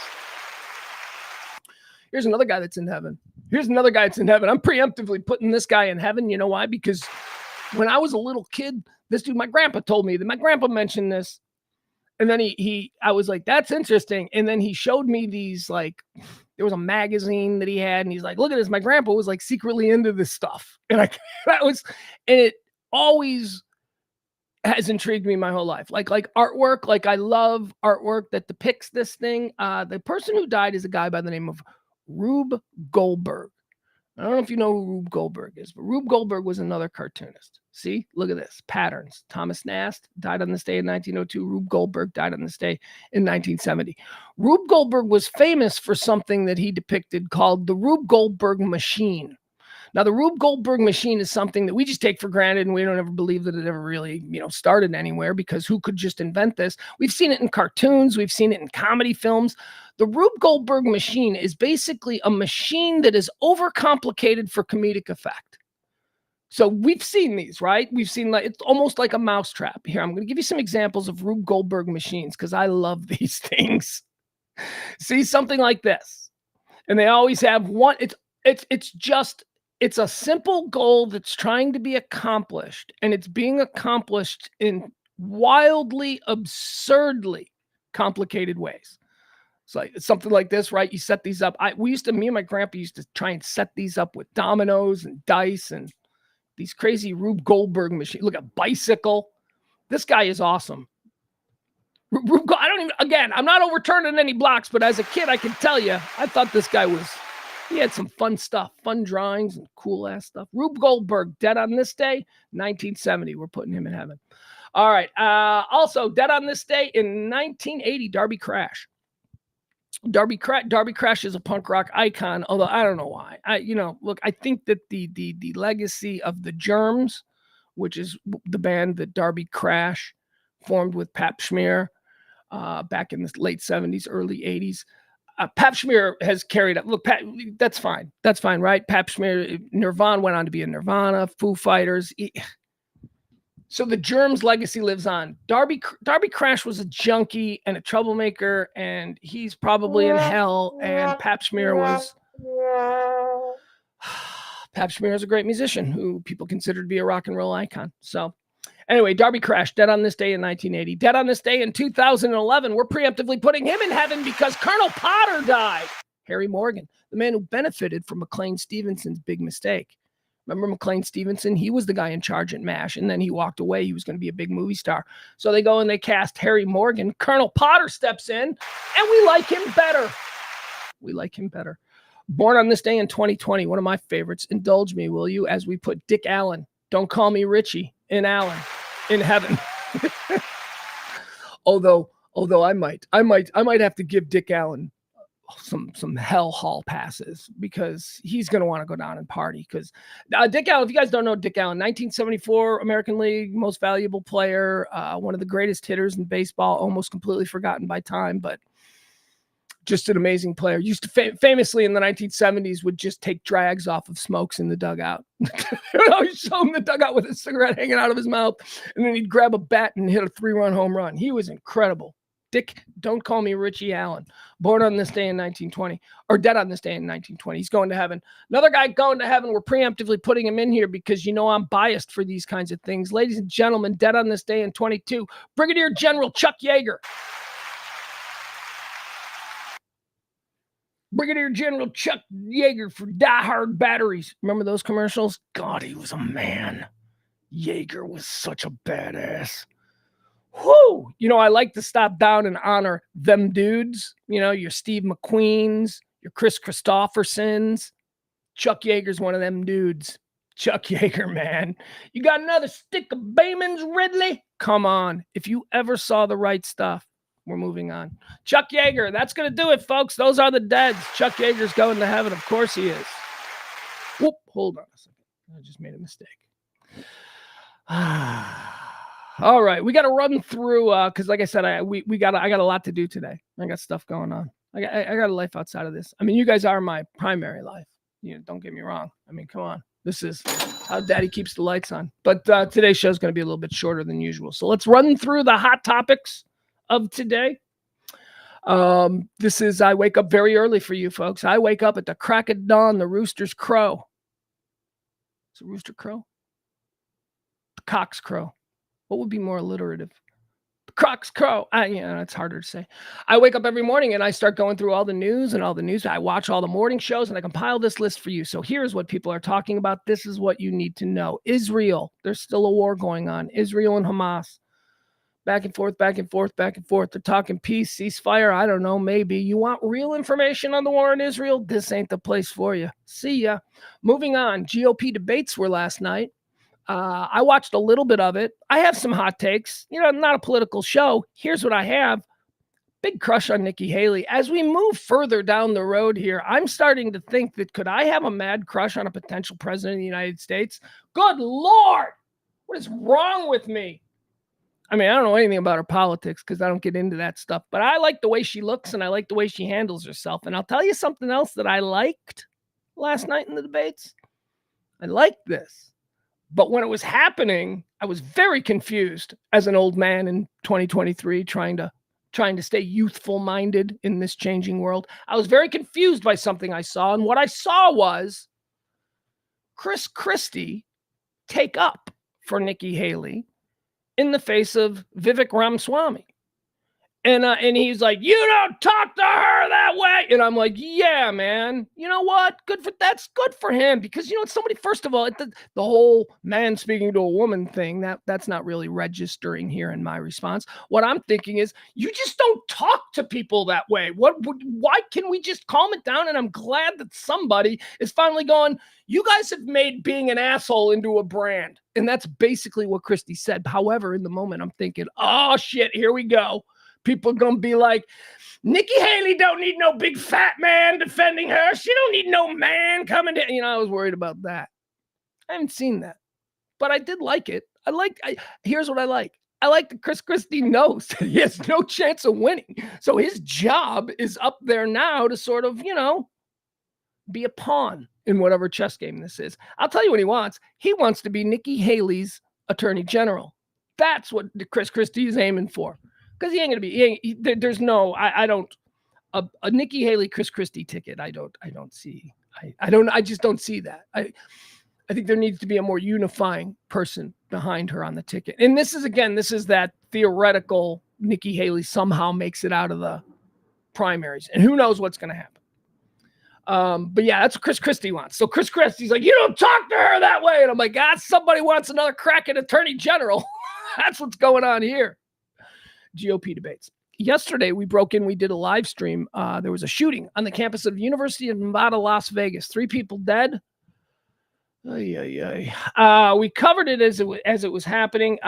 Here's another guy that's in heaven. I'm preemptively putting this guy in heaven. You know why? Because when I was a little kid, this dude, my grandpa told me that my grandpa mentioned this. And then I was like, that's interesting. And then he showed me these, like, there was a magazine that he had. And he's like, look at this. My grandpa was like secretly into this stuff. And it always has intrigued me my whole life. Like artwork. Like I love artwork that depicts this thing. The person who died is a guy by the name of Rube Goldberg. I don't know if you know who Rube Goldberg is, but Rube Goldberg was another cartoonist. See, look at this. Patterns. Thomas Nast died on this day in 1902. Rube Goldberg died on this day in 1970. Rube Goldberg was famous for something that he depicted called the Rube Goldberg machine. Now, the Rube Goldberg machine is something that we just take for granted, and we don't ever believe that it ever really, started anywhere, because who could just invent this? We've seen it in cartoons. We've seen it in comedy films. The Rube Goldberg machine is basically a machine that is overcomplicated for comedic effect. So we've seen these, right? We've seen, like, it's almost like a mousetrap. Here, I'm going to give you some examples of Rube Goldberg machines because I love these things. See, something like this. And they always have one. It's a simple goal that's trying to be accomplished, and it's being accomplished in wildly, absurdly complicated ways. It's something like this, right? You set these up. Me and my grandpa used to try and set these up with dominoes and dice and these crazy Rube Goldberg machines. Look at bicycle. This guy is awesome. I'm not overturning any blocks, but as a kid, I can tell you, I thought this guy he had some fun stuff, fun drawings and cool ass stuff. Rube Goldberg, dead on this day, 1970. We're putting him in heaven. All right. Also, dead on this day in 1980, Darby Crash. Darby Crash is a punk rock icon, although I don't know why. I think that the legacy of the Germs, which is the band that Darby Crash formed with Pap Schmear back in the late 70s, early 80s. Pap Schmear has carried up. Look, that's fine. That's fine, right? Pap Schmear, Nirvana went on to be in Nirvana, Foo Fighters. So the Germs legacy lives on. Darby Crash was a junkie and a troublemaker, and he's probably in hell. And Pap Schmear is a great musician who people consider to be a rock and roll icon. So anyway, Darby Crash, dead on this day in 1980. Dead on this day in 2011. We're preemptively putting him in heaven because Colonel Potter died. Harry Morgan, the man who benefited from McLean Stevenson's big mistake. Remember McLean Stevenson? He was the guy in charge at MASH, and then he walked away. He was going to be a big movie star. So they go and they cast Harry Morgan. Colonel Potter steps in, and we like him better. Born on this day in 2020, one of my favorites. Indulge me, will you, as we put Dick Allen, don't call me Richie, in Allen, in heaven. Although I might have to give Dick Allen some hell hall passes because he's going to want to go down and party. Because Dick Allen, if you guys don't know Dick Allen, 1974 American League Most Valuable Player, one of the greatest hitters in baseball, almost completely forgotten by time, but just an amazing player. Used to famously in the 1970s would just take drags off of Smokes in the dugout. He'd show him the dugout with a cigarette hanging out of his mouth, and then he'd grab a bat and hit a 3-run home run. He was incredible. Dick, don't call me Richie Allen. Born on this day in 1920, or dead on this day in 1920. He's going to heaven. Another guy going to heaven. We're preemptively putting him in here because you know I'm biased for these kinds of things. Ladies and gentlemen, dead on this day in 22, Brigadier General Chuck Yeager. Brigadier General Chuck Yeager for Die Hard Batteries. Remember those commercials? God, he was a man. Yeager was such a badass. Whoo! You know, I like to stop down and honor them dudes. You know, your Steve McQueens, your Chris Christophersons. Chuck Yeager's one of them dudes. Chuck Yeager, man. You got another stick of Bayman's, Ridley? Come on. If you ever saw The Right Stuff, we're moving on. Chuck Yeager, that's going to do it, folks. Those are the deads. Chuck Yeager's going to heaven. Of course he is. Whoop, hold on a second. I just made a mistake. All right, we got to run through because, like I said, I got a lot to do today. I got stuff going on. I got a life outside of this. I mean, you guys are my primary life. You know, don't get me wrong. I mean, come on, this is how Daddy keeps the lights on. But today's show is going to be a little bit shorter than usual. So let's run through the hot topics of today. This is I wake up very early for you folks. I wake up at the crack of dawn. The roosters crow. Is a rooster crow? The cocks crow. What would be more alliterative? The cocks crow. It's harder to say. I wake up every morning and I start going through all the news. I watch all the morning shows and I compile this list for you. So here's what people are talking about. This is what you need to know. Israel. There's still a war going on. Israel and Hamas. Back and forth, back and forth, back and forth. They're talking peace, ceasefire. I don't know, maybe. You want real information on the war in Israel? This ain't the place for you. See ya. Moving on. GOP debates were last night. I watched a little bit of it. I have some hot takes. You know, not a political show. Here's what I have. Big crush on Nikki Haley. As we move further down the road here, I'm starting to think that could I have a mad crush on a potential president of the United States? Good Lord! What is wrong with me? I mean, I don't know anything about her politics because I don't get into that stuff, but I like the way she looks and I like the way she handles herself. And I'll tell you something else that I liked last night in the debates. I liked this. But when it was happening, I was very confused as an old man in 2023 trying to stay youthful minded in this changing world. I was very confused by something I saw. And what I saw was Chris Christie take up for Nikki Haley in the face of Vivek Ramaswamy. And he's like, you don't talk to her that way. And I'm like, yeah, man, you know what? That's good for him. Because, you know, somebody, first of all, the whole man speaking to a woman thing, that's not really registering here in my response. What I'm thinking is you just don't talk to people that way. Why can we just calm it down? And I'm glad that somebody is finally going, you guys have made being an asshole into a brand. And that's basically what Christie said. However, in the moment, I'm thinking, oh, shit, here we go. People are going to be like, Nikki Haley don't need no big fat man defending her. She don't need no man coming to, you know, I was worried about that. I haven't seen that, but I did like it. Here's what I like. I like that Chris Christie knows that he has no chance of winning. So his job is up there now to sort of, you know, be a pawn in whatever chess game this is. I'll tell you what he wants. He wants to be Nikki Haley's attorney general. That's what Chris Christie is aiming for. Because he ain't gonna be. There's no. I don't. A Nikki Haley Chris Christie ticket. I don't see. I just don't see that. I think there needs to be a more unifying person behind her on the ticket. And this is that theoretical Nikki Haley somehow makes it out of the primaries, and who knows what's going to happen. But yeah, that's what Chris Christie wants. So Chris Christie's like, you don't talk to her that way, and I'm like, God, somebody wants another crack at attorney general. That's what's going on here. GOP debates. Yesterday, we broke in. We did a live stream. There was a shooting on the campus of University of Nevada, Las Vegas. 3 people dead. We covered it as it was happening.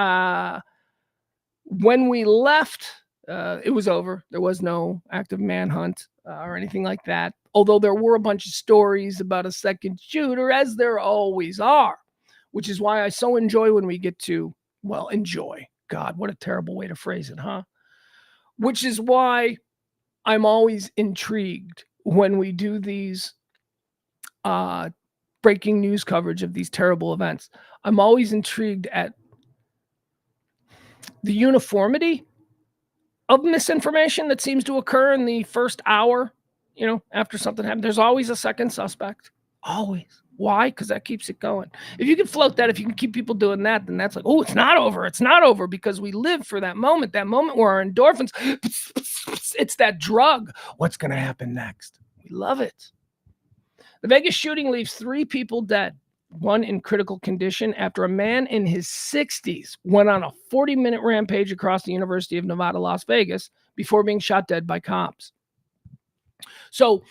When we left It was over. There was no active manhunt or anything like that. Although there were a bunch of stories about a second shooter, as there always are, which is why I so enjoy when we get to, well, enjoy. God, what a terrible way to phrase it, huh? Which is why I'm always intrigued when we do these breaking news coverage of these terrible events. I'm always intrigued at the uniformity of misinformation that seems to occur in the first hour, after something happened. There's always a second suspect. Always. Why? Because that keeps it going. If you can float that, if you can keep people doing that, then that's like, oh, it's not over. It's not over, because we live for that moment where our endorphins, it's that drug. What's going to happen next? We love it. The Vegas shooting leaves 3 people dead, 1 in critical condition, after a man in his 60s went on a 40-minute rampage across the University of Nevada, Las Vegas, before being shot dead by cops. So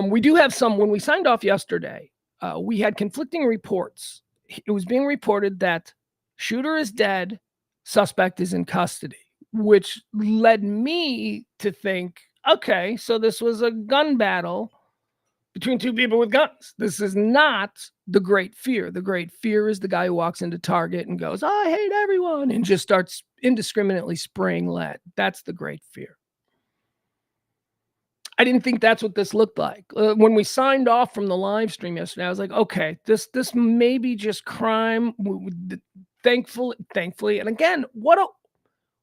we do have some, when we signed off yesterday, we had conflicting reports. It was being reported that shooter is dead, suspect is in custody, which led me to think, okay, so this was a gun battle between 2 people with guns. This is not the great fear. The great fear is the guy who walks into Target and goes, I hate everyone, and just starts indiscriminately spraying lead. That's the great fear. I didn't think that's what this looked like. When we signed off from the live stream yesterday, I was like, okay, this may be just crime. Thankfully. And again,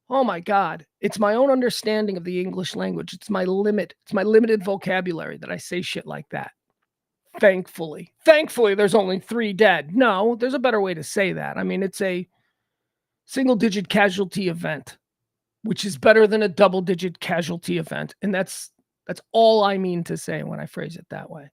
oh my God, it's my own understanding of the English language. It's my limited vocabulary that I say shit like that. Thankfully, there's only 3 dead. No, there's a better way to say that. I mean, it's a single-digit casualty event, which is better than a double-digit casualty event. And that's all I mean to say when I phrase it that way.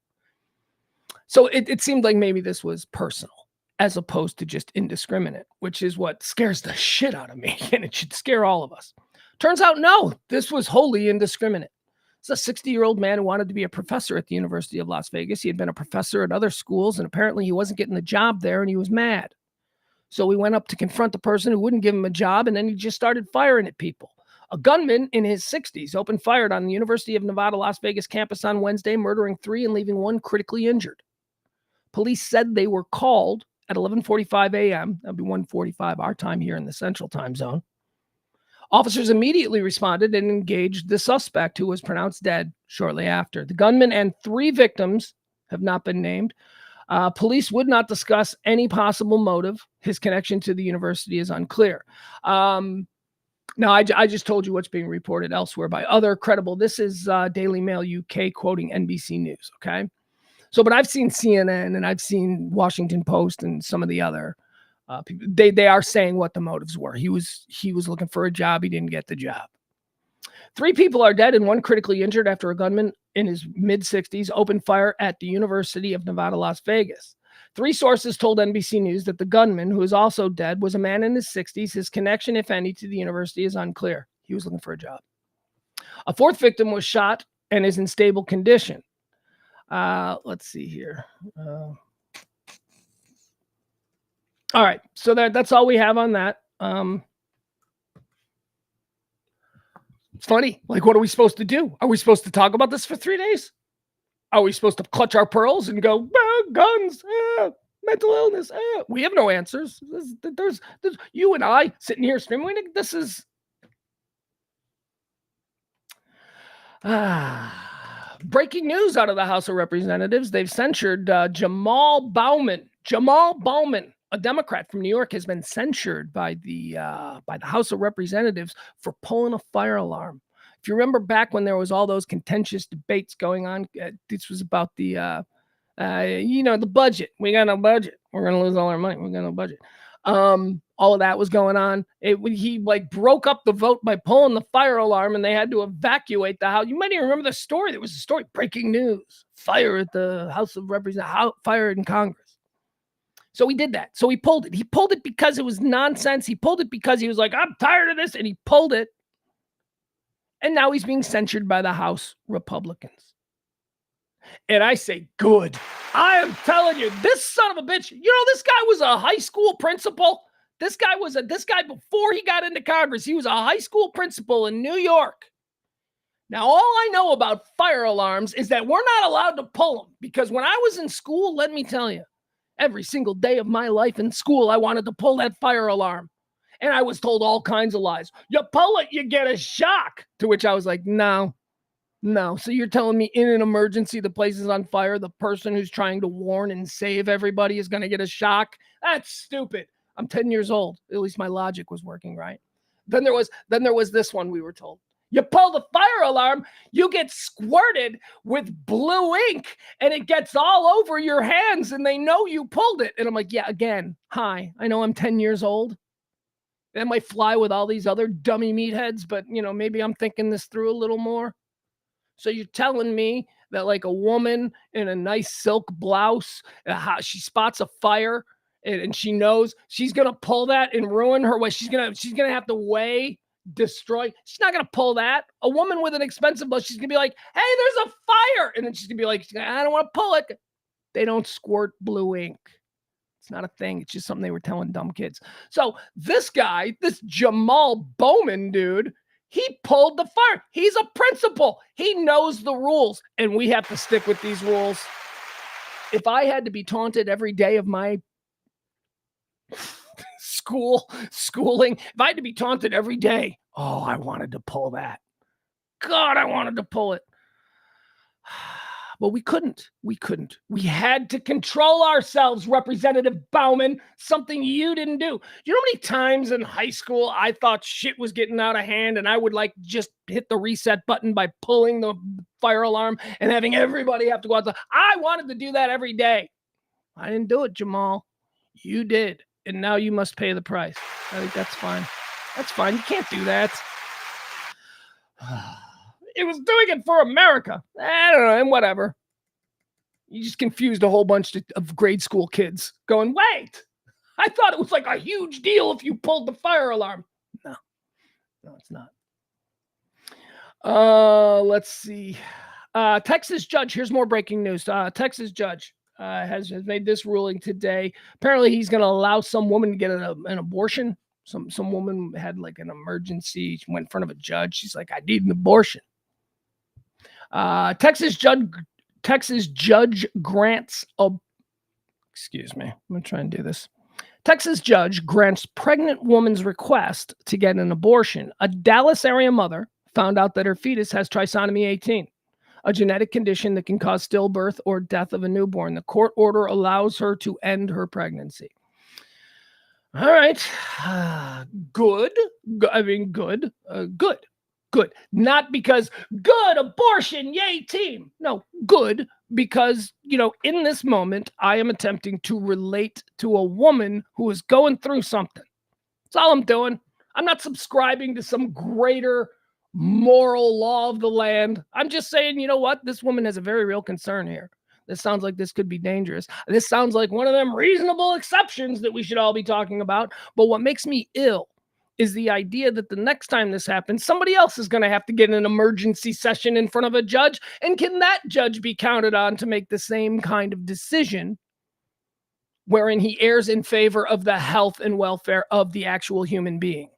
So it seemed like maybe this was personal, as opposed to just indiscriminate, which is what scares the shit out of me, and it should scare all of us. Turns out, no, this was wholly indiscriminate. It's a 60-year-old man who wanted to be a professor at the University of Las Vegas. He had been a professor at other schools, and apparently he wasn't getting the job there, and he was mad. So he went up to confront the person who wouldn't give him a job, and then he just started firing at people. A gunman in his 60s opened fire on the University of Nevada, Las Vegas campus on Wednesday, murdering 3 and leaving 1 critically injured. Police said they were called at 11:45 a.m. That'd be 1:45 our time here in the Central Time Zone. Officers immediately responded and engaged the suspect, who was pronounced dead shortly after. The gunman and 3 victims have not been named. Police would not discuss any possible motive. His connection to the university is unclear. Now, I just told you what's being reported elsewhere by other credible. This is Daily Mail UK quoting NBC News, okay? So, but I've seen CNN and I've seen Washington Post and some of the other people. They are saying what the motives were. He was looking for a job. He didn't get the job. 3 people are dead and 1 critically injured after a gunman in his mid-60s opened fire at the University of Nevada, Las Vegas. 3 sources told NBC News that the gunman, who is also dead, was a man in his 60s. His connection, if any, to the university is unclear. He was looking for a job. A 4th victim was shot and is in stable condition. Let's see here. All right, so that's all we have on that. It's funny. Like, what are we supposed to do? Are we supposed to talk about this for 3 days? Are we supposed to clutch our pearls and go, guns, mental illness? We have no answers. There's you and I sitting here streaming. This is breaking news out of the House of Representatives. They've censured Jamal Bowman. Jamal Bowman, a Democrat from New York, has been censured by the House of Representatives for pulling a fire alarm. If you remember back when there was all those contentious debates going on, this was about the budget. We got no budget. We're going to lose all our money. We got no budget. All of that was going on. He broke up the vote by pulling the fire alarm, and they had to evacuate the house. You might even remember the story. There was a story, breaking news, fire at the House of Representatives, fire in Congress. So he did that. So he pulled it. He pulled it because it was nonsense. He pulled it because he was like, I'm tired of this. And he pulled it. And now he's being censured by the House Republicans. And I say, good. I am telling you, this son of a bitch, this guy was a high school principal. This guy before he got into Congress, he was a high school principal in New York. Now, all I know about fire alarms is that we're not allowed to pull them, because when I was in school, let me tell you, every single day of my life in school, I wanted to pull that fire alarm. And I was told all kinds of lies. You pull it, you get a shock. To which I was like, no. So you're telling me in an emergency, the place is on fire, the person who's trying to warn and save everybody is going to get a shock? That's stupid. I'm 10 years old. At least my logic was working right. Then there was this one we were told. You pull the fire alarm, you get squirted with blue ink, and it gets all over your hands, and they know you pulled it. And I'm like, yeah, again, hi, I know I'm 10 years old. That might fly with all these other dummy meatheads, but, maybe I'm thinking this through a little more. So you're telling me that, like, a woman in a nice silk blouse, she spots a fire, and she knows she's going to pull that and ruin her way. She's going to have to destroy. She's not going to pull that. A woman with an expensive blouse, she's going to be like, hey, there's a fire. And then she's going to be like, I don't want to pull it. They don't squirt blue ink. It's not a thing. It's just something they were telling dumb kids. So this guy, this Jamal Bowman dude, he pulled the fire. He's a principal. He knows the rules, and we have to stick with these rules. If I had to be taunted every day of my schooling, if I had to be taunted every day, I wanted to pull that. God, I wanted to pull it. But we couldn't. We had to control ourselves, Representative Bauman, something you didn't do. You know how many times in high school I thought shit was getting out of hand, and I would just hit the reset button by pulling the fire alarm and having everybody have to go outside? I wanted to do that every day. I didn't do it, Jamal. You did. And now you must pay the price. I think that's fine. That's fine. You can't do that. It was doing it for America. I don't know, and whatever. You just confused a whole bunch of grade school kids going, wait, I thought it was like a huge deal if you pulled the fire alarm. No, it's not. Let's see. Texas judge, here's more breaking news. Texas judge has made this ruling today. Apparently he's going to allow some woman to get an abortion. Some woman had like an emergency. She went in front of a judge. She's like, I need an abortion. Texas judge grants excuse me. I'm going to try and do this. Texas judge grants pregnant woman's request to get an abortion. A Dallas area mother found out that her fetus has trisomy 18, a genetic condition that can cause stillbirth or death of a newborn. The court order allows her to end her pregnancy. All right. Good. Good. Not because good abortion, yay team. No, good because, in this moment, I am attempting to relate to a woman who is going through something. That's all I'm doing. I'm not subscribing to some greater moral law of the land. I'm just saying, you know what? This woman has a very real concern here. This sounds like this could be dangerous. This sounds like one of them reasonable exceptions that we should all be talking about. But what makes me ill is the idea that the next time this happens, somebody else is going to have to get an emergency session in front of a judge. And can that judge be counted on to make the same kind of decision wherein he errs in favor of the health and welfare of the actual human being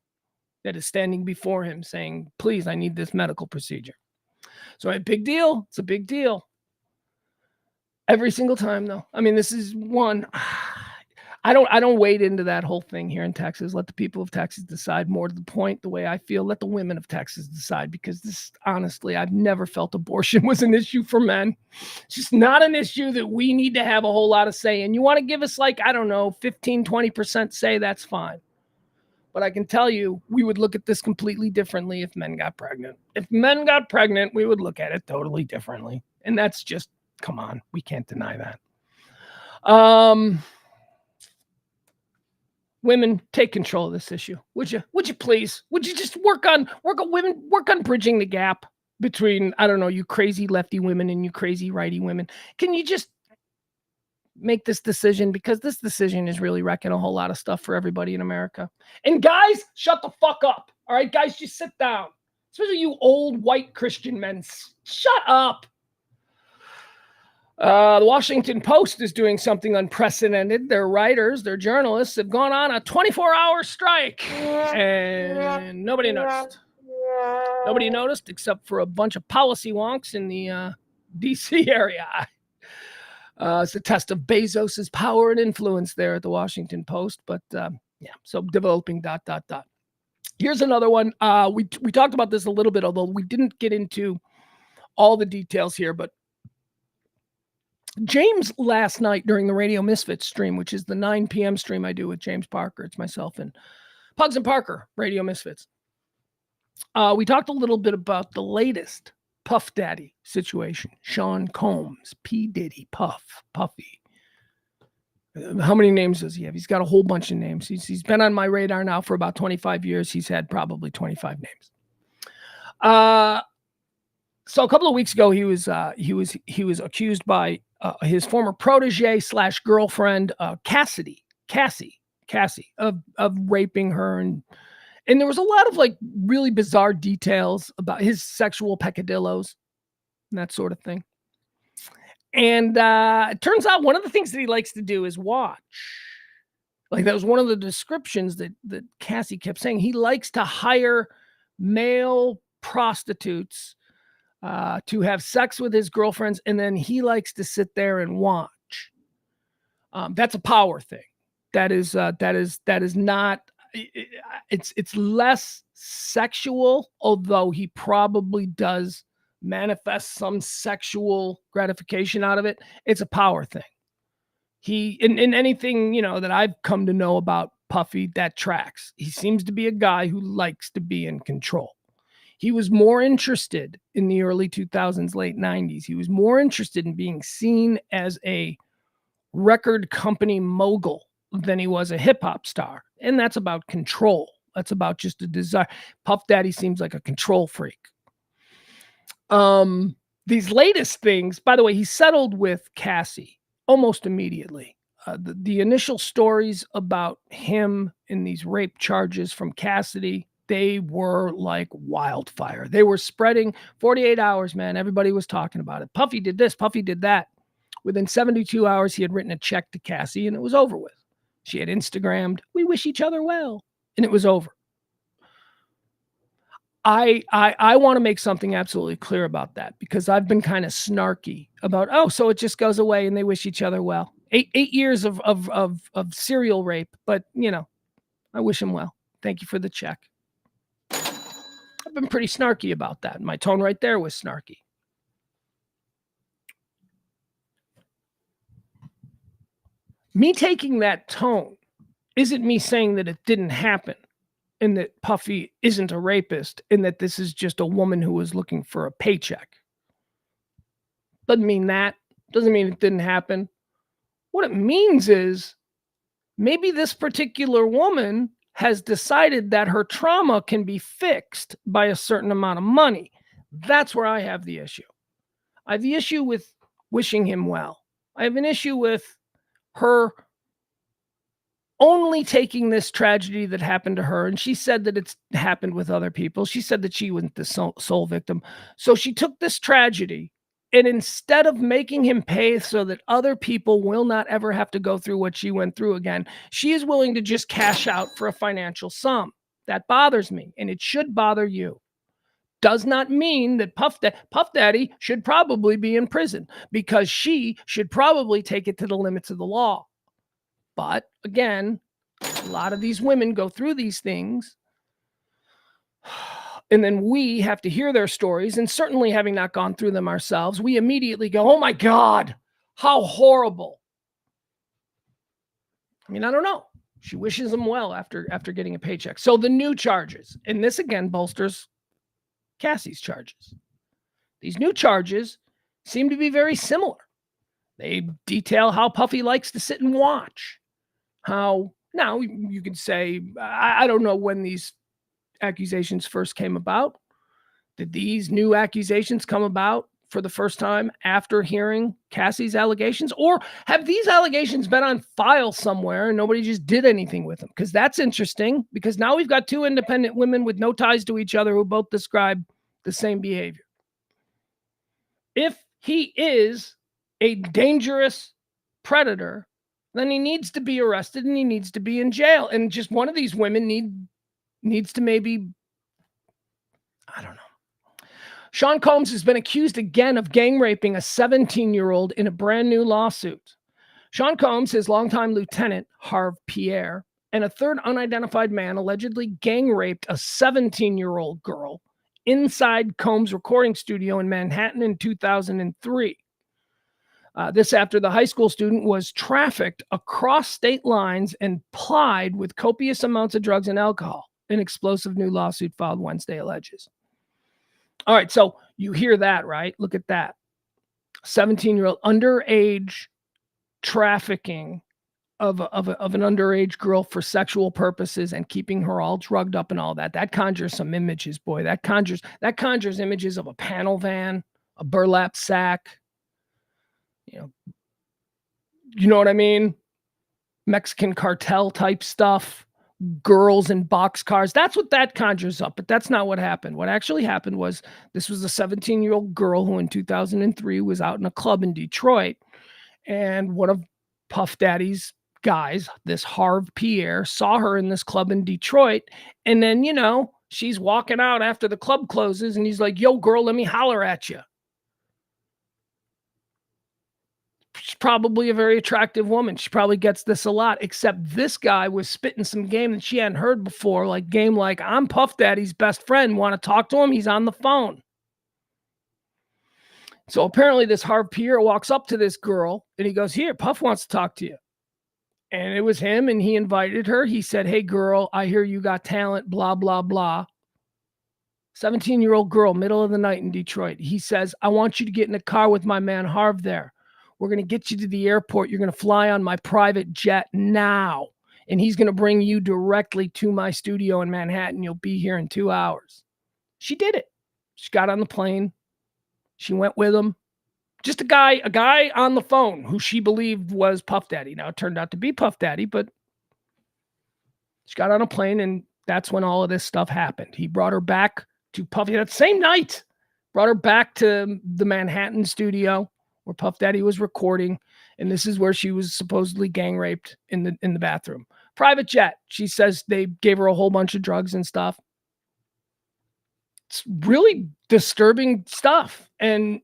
that is standing before him saying, please, I need this medical procedure. So a big deal. It's a big deal. Every single time, though. I mean, this is one. I don't wade into that whole thing here in Texas. Let the people of Texas decide. More to the point, the way I feel, let the women of Texas decide, because this, honestly, I've never felt abortion was an issue for men. It's just not an issue that we need to have a whole lot of say in. You want to give us 15, 20% say, that's fine. But I can tell you, we would look at this completely differently if men got pregnant. If men got pregnant, we would look at it totally differently. And that's just, come on, we can't deny that. Women, take control of this issue. Would you please? Would you just work on bridging the gap between, you crazy lefty women and you crazy righty women? Can you just make this decision? Because this decision is really wrecking a whole lot of stuff for everybody in America. And guys, shut the fuck up. All right, guys, just sit down. Especially you old white Christian men. Shut up. The Washington Post is doing something unprecedented. Their writers, their journalists have gone on a 24-hour strike, and nobody noticed. Nobody noticed except for a bunch of policy wonks in the D.C. area. It's a test of Bezos's power and influence there at the Washington Post. But so developing ... Here's another one. We talked about this a little bit, although we didn't get into all the details here. But James last night during the Radio Misfits stream, which is the 9 p.m. stream I do with James Parker, it's myself and Pugs and Parker, Radio Misfits. We talked a little bit about the latest Puff Daddy situation. Sean Combs, P. Diddy, Puffy. How many names does he have? He's got a whole bunch of names. He's been on my radar now for about 25 years. He's had probably 25 names. So a couple of weeks ago, he was accused by his former protege / girlfriend, Cassie, of raping her, and there was a lot of like really bizarre details about his sexual peccadillos and that sort of thing. And it turns out one of the things that he likes to do is watch. Like that was one of the descriptions that Cassie kept saying. He likes to hire male prostitutes to have sex with his girlfriends, and then he likes to sit there and watch. That's a power thing. That is not. It's less sexual, although he probably does manifest some sexual gratification out of it. It's a power thing. He in anything that I've come to know about Puffy, that tracks. He seems to be a guy who likes to be in control. He was more interested in the early 2000s, late 90s. He was more interested in being seen as a record company mogul than he was a hip hop star. And that's about control. That's about just a desire. Puff Daddy seems like a control freak. These latest things, by the way, he settled with Cassie almost immediately. The initial stories about him in these rape charges from Cassidy, they were like wildfire. They were spreading 48 hours, man. Everybody was talking about it. Puffy did this, Puffy did that. Within 72 hours, he had written a check to Cassie, and it was over with. She had Instagrammed, "We wish each other well," and it was over. I want to make something absolutely clear about that, because I've been kind of snarky about, so it just goes away and they wish each other well. Eight years of serial rape, but I wish him well. Thank you for the check. I've been pretty snarky about that. My tone right there was snarky. Me taking that tone isn't me saying that it didn't happen and that Puffy isn't a rapist and that this is just a woman who was looking for a paycheck. Doesn't mean that. Doesn't mean it didn't happen. What it means is maybe this particular woman has decided that her trauma can be fixed by a certain amount of money. That's where I have the issue. I have the issue with wishing him well. I have an issue with her only taking this tragedy that happened to her, and she said that it's happened with other people. She said that she wasn't the sole victim. So she took this tragedy, and instead of making him pay so that other people will not ever have to go through what she went through again, she is willing to just cash out for a financial sum. That bothers me, and it should bother you. Does not mean that Puff Daddy should probably be in prison, because she should probably take it to the limits of the law. But again, a lot of these women go through these things, and then we have to hear their stories. And certainly having not gone through them ourselves, we immediately go, "Oh my God, how horrible." I mean, I don't know. She wishes him well after getting a paycheck. So the new charges, and this again bolsters Cassie's charges. These new charges seem to be very similar. They detail how Puffy likes to sit and watch. How, now you could say, I don't know when these accusations first came about. Did these new accusations come about for the first time after hearing Cassie's allegations? Or have these allegations been on file somewhere and nobody just did anything with them? Because that's interesting, because now we've got two independent women with no ties to each other who both describe the same behavior. If he is a dangerous predator, then he needs to be arrested and he needs to be in jail. And just one of these women needs to maybe, I don't know. Sean Combs has been accused again of gang raping a 17-year-old in a brand new lawsuit. Sean Combs, his longtime lieutenant, Harve Pierre, and a third unidentified man allegedly gang raped a 17-year-old girl inside Combs' recording studio in Manhattan in 2003. This after the high school student was trafficked across state lines and plied with copious amounts of drugs and alcohol. An explosive new lawsuit filed Wednesday alleges. All right, so you hear that, right? Look at that. 17-year-old underage trafficking of an underage girl for sexual purposes and keeping her all drugged up and all that. That conjures some images, boy. That conjures images of a panel van, a burlap sack. You know what I mean? Mexican cartel type stuff. Girls in boxcars. That's what that conjures up, but that's not what happened. What actually happened was this was a 17-year-old girl who in 2003 was out in a club in Detroit, and one of Puff Daddy's guys, this Harve Pierre, saw her in this club in Detroit, and then, she's walking out after the club closes, and he's like, "Yo, girl, let me holler at you." She's probably a very attractive woman. She probably gets this a lot, except this guy was spitting some game that she hadn't heard before, like game like, "I'm Puff Daddy's best friend. Want to talk to him? He's on the phone." So apparently this Harve Pierre walks up to this girl and he goes, "Here, Puff wants to talk to you." And it was him, and he invited her. He said, "Hey, girl, I hear you got talent, blah, blah, blah." 17-year-old girl, middle of the night in Detroit. He says, "I want you to get in a car with my man Harve there. We're going to get you to the airport. You're going to fly on my private jet now. And he's going to bring you directly to my studio in Manhattan. You'll be here in 2 hours." She did it. She got on the plane. She went with him. Just a guy on the phone who she believed was Puff Daddy. Now, it turned out to be Puff Daddy, but she got on a plane, and that's when all of this stuff happened. He brought her back to Puffy that same night, brought her back to the Manhattan studio where Puff Daddy was recording, and this is where she was supposedly gang raped in the bathroom. Private jet. She says they gave her a whole bunch of drugs and stuff. It's really disturbing stuff. And,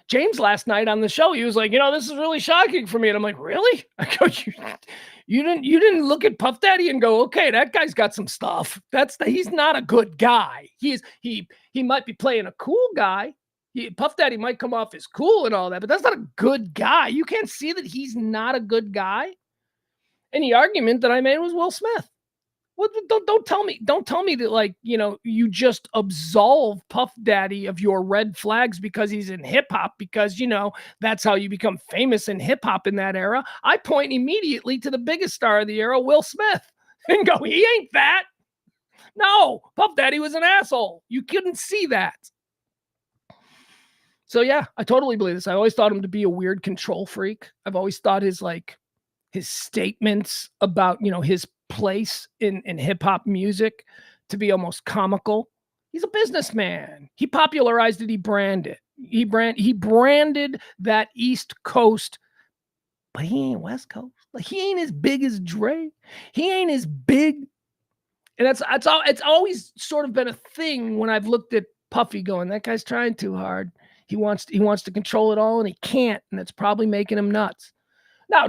James last night on the show, he was like, "This is really shocking for me." And I'm like, "Really?" I go, you didn't look at Puff Daddy and go, "Okay, that guy's got some stuff. He's not a good guy. He might be playing a cool guy. Puff Daddy might come off as cool and all that, but that's not a good guy. You can't see that he's not a good guy." And the argument that I made was Will Smith. Well, don't tell me that, you just absolve Puff Daddy of your red flags because he's in hip hop, because, that's how you become famous in hip hop in that era. I point immediately to the biggest star of the era, Will Smith, and go, "He ain't that. No, Puff Daddy was an asshole. You couldn't see that." So yeah, I totally believe this. I always thought him to be a weird control freak. I've always thought his statements about, his place in hip hop music to be almost comical. He's a businessman. He popularized it. He branded that East Coast, but he ain't West Coast. Like, he ain't as big as Dre. He ain't as big. And it's always sort of been a thing when I've looked at Puffy going, that guy's trying too hard. He wants to control it all, and he can't, and it's probably making him nuts. Now,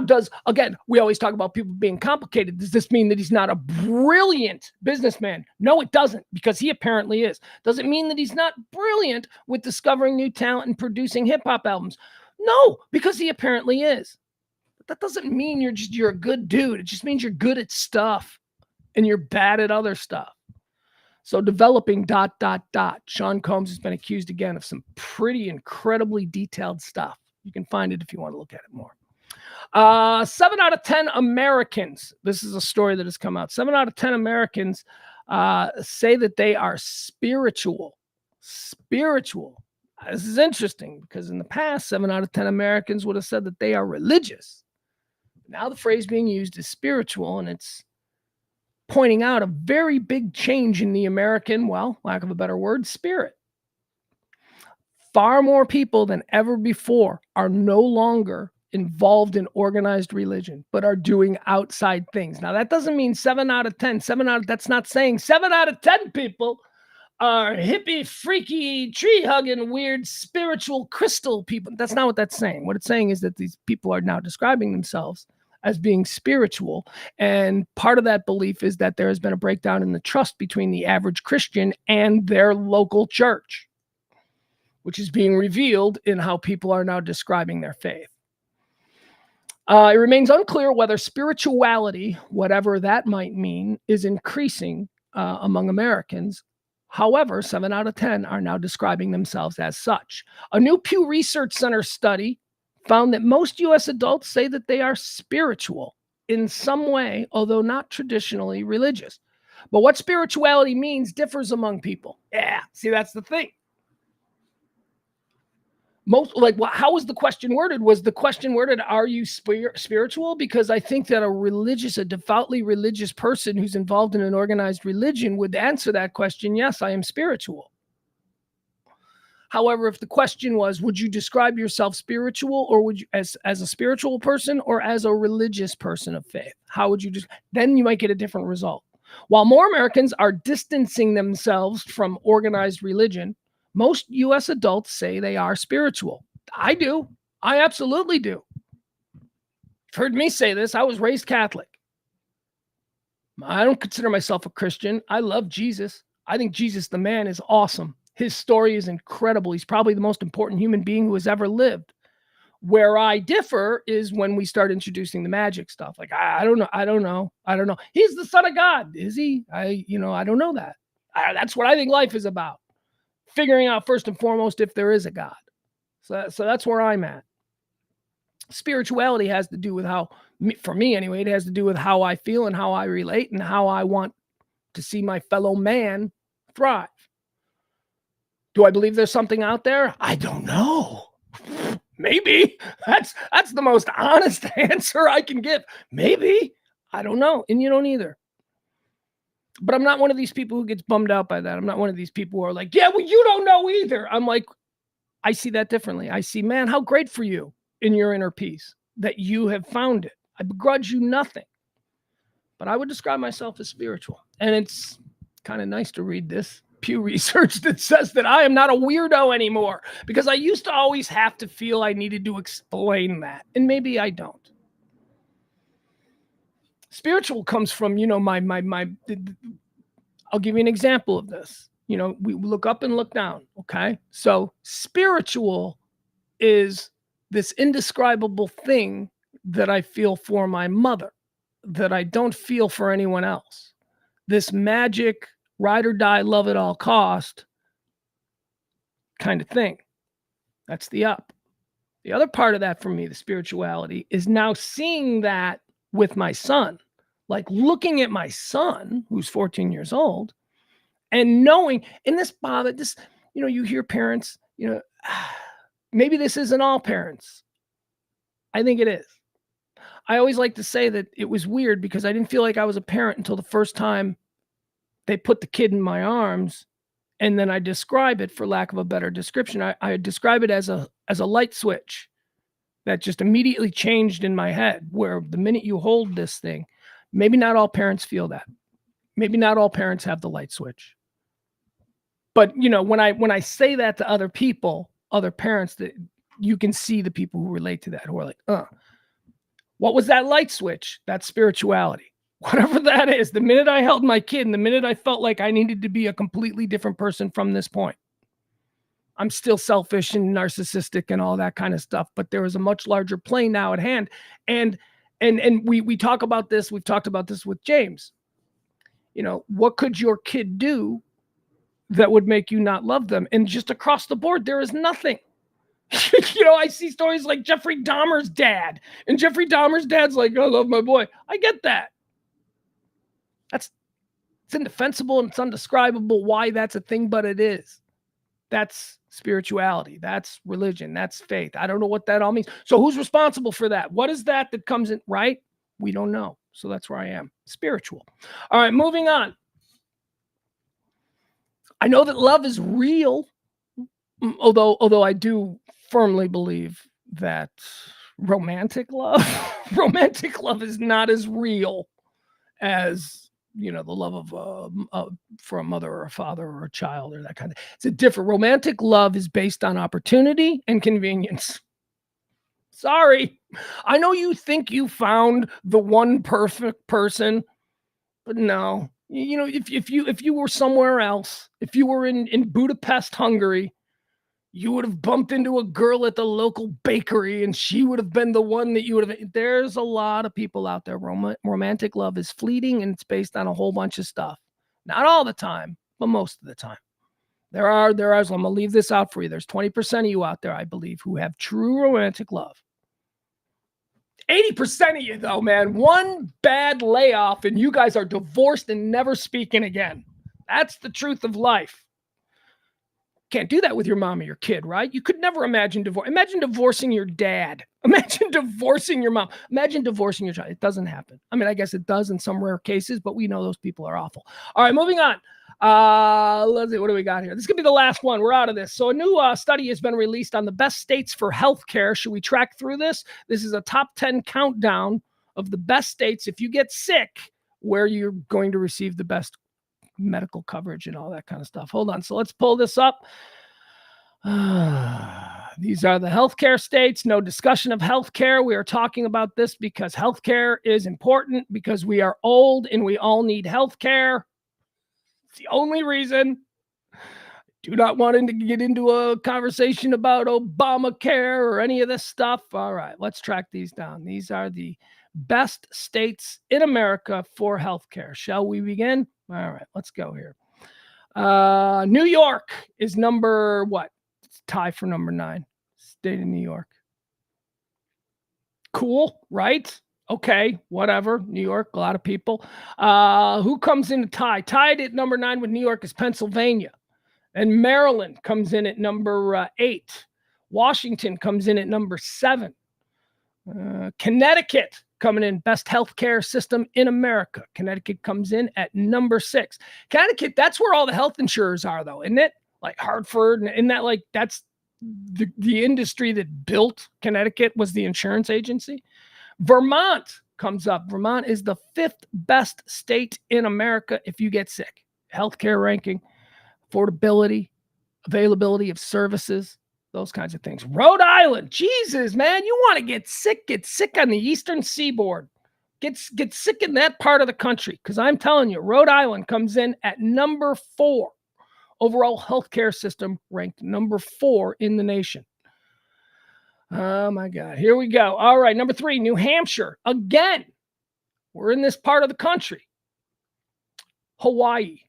we always talk about people being complicated. Does this mean that he's not a brilliant businessman? No, it doesn't, because he apparently is. Does it mean that he's not brilliant with discovering new talent and producing hip-hop albums? No, because he apparently is. But that doesn't mean you're a good dude. It just means you're good at stuff and you're bad at other stuff. So developing ... Sean Combs has been accused again of some pretty incredibly detailed stuff. You can find it if you want to look at it more. 7 out of 10 Americans, this is a story that has come out, 7 out of 10 Americans say that they are spiritual. This is interesting, because in the past, 7 out of 10 Americans would have said that they are religious. Now the phrase being used is spiritual, and it's pointing out a very big change in the American, well, lack of a better word, spirit. far more people than ever before are no longer involved in organized religion, but are doing outside things. Now, that doesn't mean 7 out of 10. That's not saying 7 out of 10 people are hippie, freaky, tree-hugging, weird, spiritual crystal people. That's not what that's saying. What it's saying is that these people are now describing themselves as being spiritual. And part of that belief is that there has been a breakdown in the trust between the average Christian and their local church, which is being revealed in how people are now describing their faith. It remains unclear whether spirituality, whatever that might mean, is increasing among Americans. However, 7 out of 10 are now describing themselves as such. A new Pew Research Center study found that most U.S. adults say that they are spiritual in some way, although not traditionally religious. But what spirituality means differs among people. Yeah, see, that's the thing. How was the question worded? Was the question worded, are you spiritual? Because I think that a devoutly religious person who's involved in an organized religion would answer that question, yes, I am spiritual. However, if the question was, would you describe yourself spiritual, or would you as a spiritual person or as a religious person of faith? How would you then you might get a different result. While more Americans are distancing themselves from organized religion, most U.S. adults say they are spiritual. I do. I absolutely do. You've heard me say this. I was raised Catholic. I don't consider myself a Christian. I love Jesus. I think Jesus, the man, is awesome. His story is incredible. He's probably the most important human being who has ever lived. Where I differ is when we start introducing the magic stuff. Like, I don't know. He's the son of God. Is he? I don't know that. That's what I think life is about. Figuring out first and foremost if there is a God. So that's where I'm at. Spirituality has to do with for me anyway, it has to do with how I feel and how I relate and how I want to see my fellow man thrive. Do I believe there's something out there? I don't know. Maybe. That's the most honest answer I can give. Maybe. I don't know. And you don't either. But I'm not one of these people who gets bummed out by that. I'm not one of these people who are like, yeah, well, you don't know either. I'm like, I see that differently. I see, man, how great for you in your inner peace that you have found it. I begrudge you nothing. But I would describe myself as spiritual. And it's kind of nice to read this Pew Research that says that I am not a weirdo anymore, because I used to always have to feel I needed to explain that. And maybe I don't. Spiritual comes from, I'll give you an example of this. We look up and look down. Okay. So spiritual is this indescribable thing that I feel for my mother that I don't feel for anyone else. This magic, ride or die, love at all cost kind of thing. That's the up. The other part of that for me, the spirituality, is now seeing that with my son, like looking at my son, who's 14 years old, and knowing, and this, Bob, you hear parents, maybe this isn't all parents. I think it is. I always like to say that it was weird because I didn't feel like I was a parent until the first time they put the kid in my arms. And then I describe it, for lack of a better description, I describe it as a light switch that just immediately changed in my head, where the minute you hold this thing, maybe not all parents feel that. Maybe not all parents have the light switch. But, when I say that to other people, other parents, that you can see the people who relate to that, who are like, what was that light switch? That's spirituality. Whatever that is, the minute I held my kid and the minute I felt like I needed to be a completely different person from this point. I'm still selfish and narcissistic and all that kind of stuff, but there is a much larger plane now at hand. And we talk about this. We've talked about this with James. What could your kid do that would make you not love them? And just across the board, there is nothing. I see stories like Jeffrey Dahmer's dad, and Jeffrey Dahmer's dad's like, I love my boy. I get that. It's indefensible and it's undescribable why that's a thing, but it is. That's spirituality. That's religion. That's faith. I don't know what that all means. So who's responsible for that? What is that comes in, right? We don't know. So that's where I am. Spiritual. All right, moving on. I know that love is real. Although I do firmly believe that romantic love romantic love is not as real as, the love of, for a mother or a father or a child or that kind of. It's a different romantic love is based on opportunity and convenience. Sorry. I know you think you found the one perfect person, but no. If you were somewhere else, if you were in Budapest, Hungary, you would have bumped into a girl at the local bakery and she would have been the one that you would have. There's a lot of people out there. Romantic love is fleeting and it's based on a whole bunch of stuff. Not all the time, but most of the time. There are, I'm going to leave this out for you. There's 20% of you out there, I believe, who have true romantic love. 80% of you, though, man, one bad layoff and you guys are divorced and never speaking again. That's the truth of life. Can't do that with your mom or your kid, right? You could never imagine divorce. Imagine divorcing your dad. Imagine divorcing your mom. Imagine divorcing your child. It doesn't happen. I mean, I guess it does in some rare cases, but we know those people are awful. All right, moving on. Let's see. What do we got here? This is going to be the last one. We're out of this. So a new study has been released on the best states for healthcare. Should we track through this? This is a top 10 countdown of the best states, if you get sick, where you're going to receive the best medical coverage and all that kind of stuff. Hold on. So let's pull this up. These are the healthcare states. No discussion of healthcare. We are talking about this because healthcare is important, because we are old and we all need healthcare. It's the only reason. Do not want to get into a conversation about Obamacare or any of this stuff. All right, let's track these down. These are the best states in America for healthcare. Shall we begin? All right, let's go here. New York is number what? It's tie for number 9. State of New York. Cool, right? Okay, whatever. New York, a lot of people. Who comes in a tie? Tied at number 9 with New York is Pennsylvania. And Maryland comes in at number 8. Washington comes in at number 7. Connecticut coming in best healthcare system in America. Connecticut comes in at number 6. Connecticut, that's where all the health insurers are, though, isn't it? Like Hartford, and that, like, that's the industry that built Connecticut was the insurance agency. Vermont comes up. Vermont is the 5th best state in America if you get sick. Healthcare ranking, affordability, availability of services, those kinds of things. Rhode Island, Jesus, man, you want to get sick on the eastern seaboard. Get sick in that part of the country, because I'm telling you, Rhode Island comes in at number 4. Overall healthcare system ranked number 4 in the nation. Oh, my God. Here we go. All right, number 3, New Hampshire. Again, we're in this part of the country. Hawaii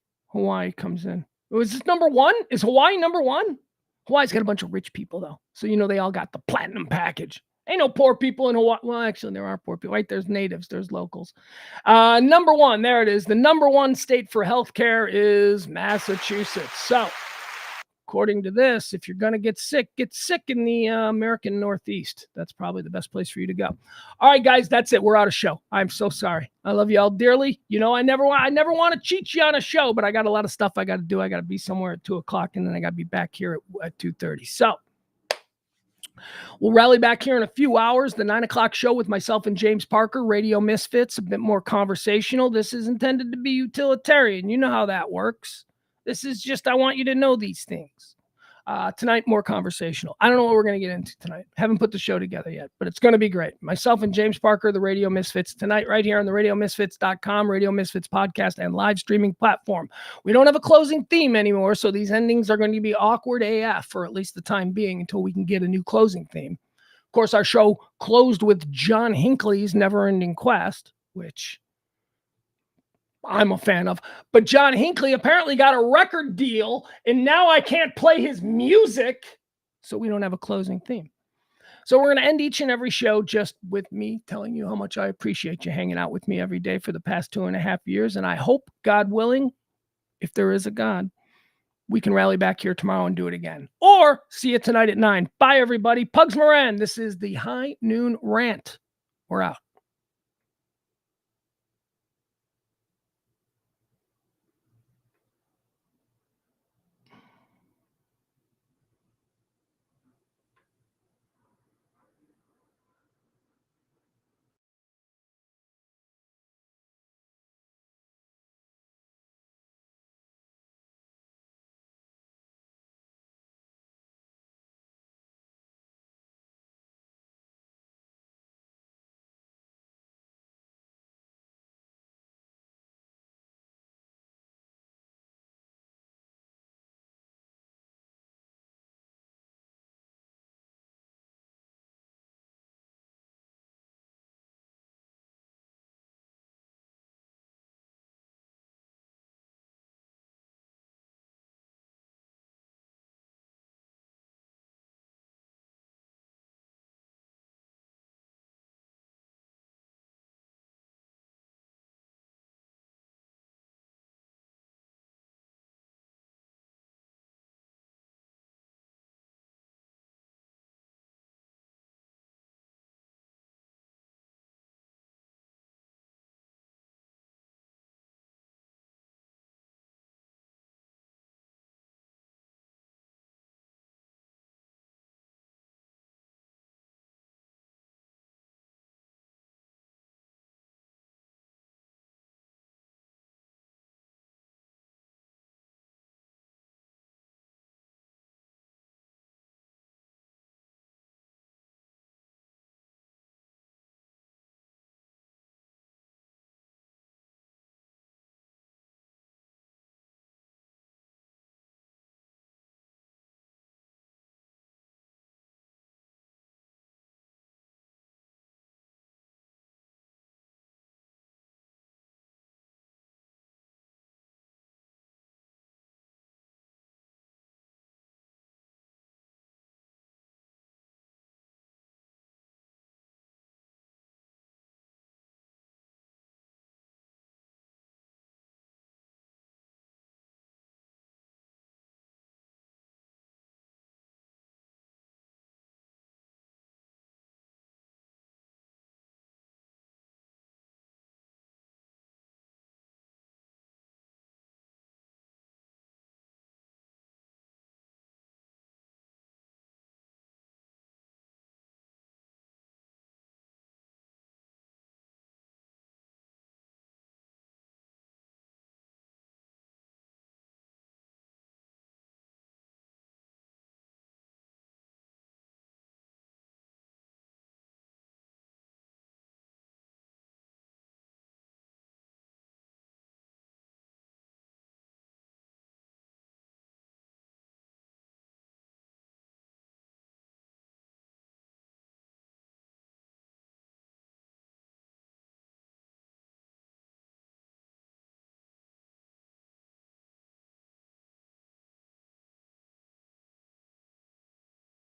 comes in. Was this number 1? Is Hawaii number 1? Hawaii's got a bunch of rich people, though. So, they all got the platinum package. Ain't no poor people in Hawaii. Well, actually, there are poor people, right? There's natives, there's locals. Number 1, there it is. The number 1 state for healthcare is Massachusetts. So, according to this, if you're going to get sick in the American Northeast. That's probably the best place for you to go. All right, guys, that's it. We're out of show. I'm so sorry. I love you all dearly. I never want to cheat you on a show, but I got a lot of stuff I got to do. I got to be somewhere at 2:00, and then I got to be back here at 2:30. So we'll rally back here in a few hours. The 9:00 show with myself and James Parker, Radio Misfits, a bit more conversational. This is intended to be utilitarian. You know how that works. This is just, I want you to know these things. Tonight, more conversational. I don't know what we're going to get into tonight. Haven't put the show together yet, but it's going to be great. Myself and James Parker, the Radio Misfits, tonight right here on the RadioMisfits.com, Radio Misfits podcast, and live streaming platform. We don't have a closing theme anymore, so these endings are going to be awkward AF for at least the time being until we can get a new closing theme. Of course, our show closed with John Hinckley's Never Ending Quest, which I'm a fan of, but John Hinckley apparently got a record deal and now I can't play his music, so we don't have a closing theme. So we're going to end each and every show just with me telling you how much I appreciate you hanging out with me every day for the past 2.5 years. And I hope, God willing, if there is a God, we can rally back here tomorrow and do it again. Or see you tonight at 9. Bye, everybody. Pugs Moran. This is the High Noon Rant. We're out.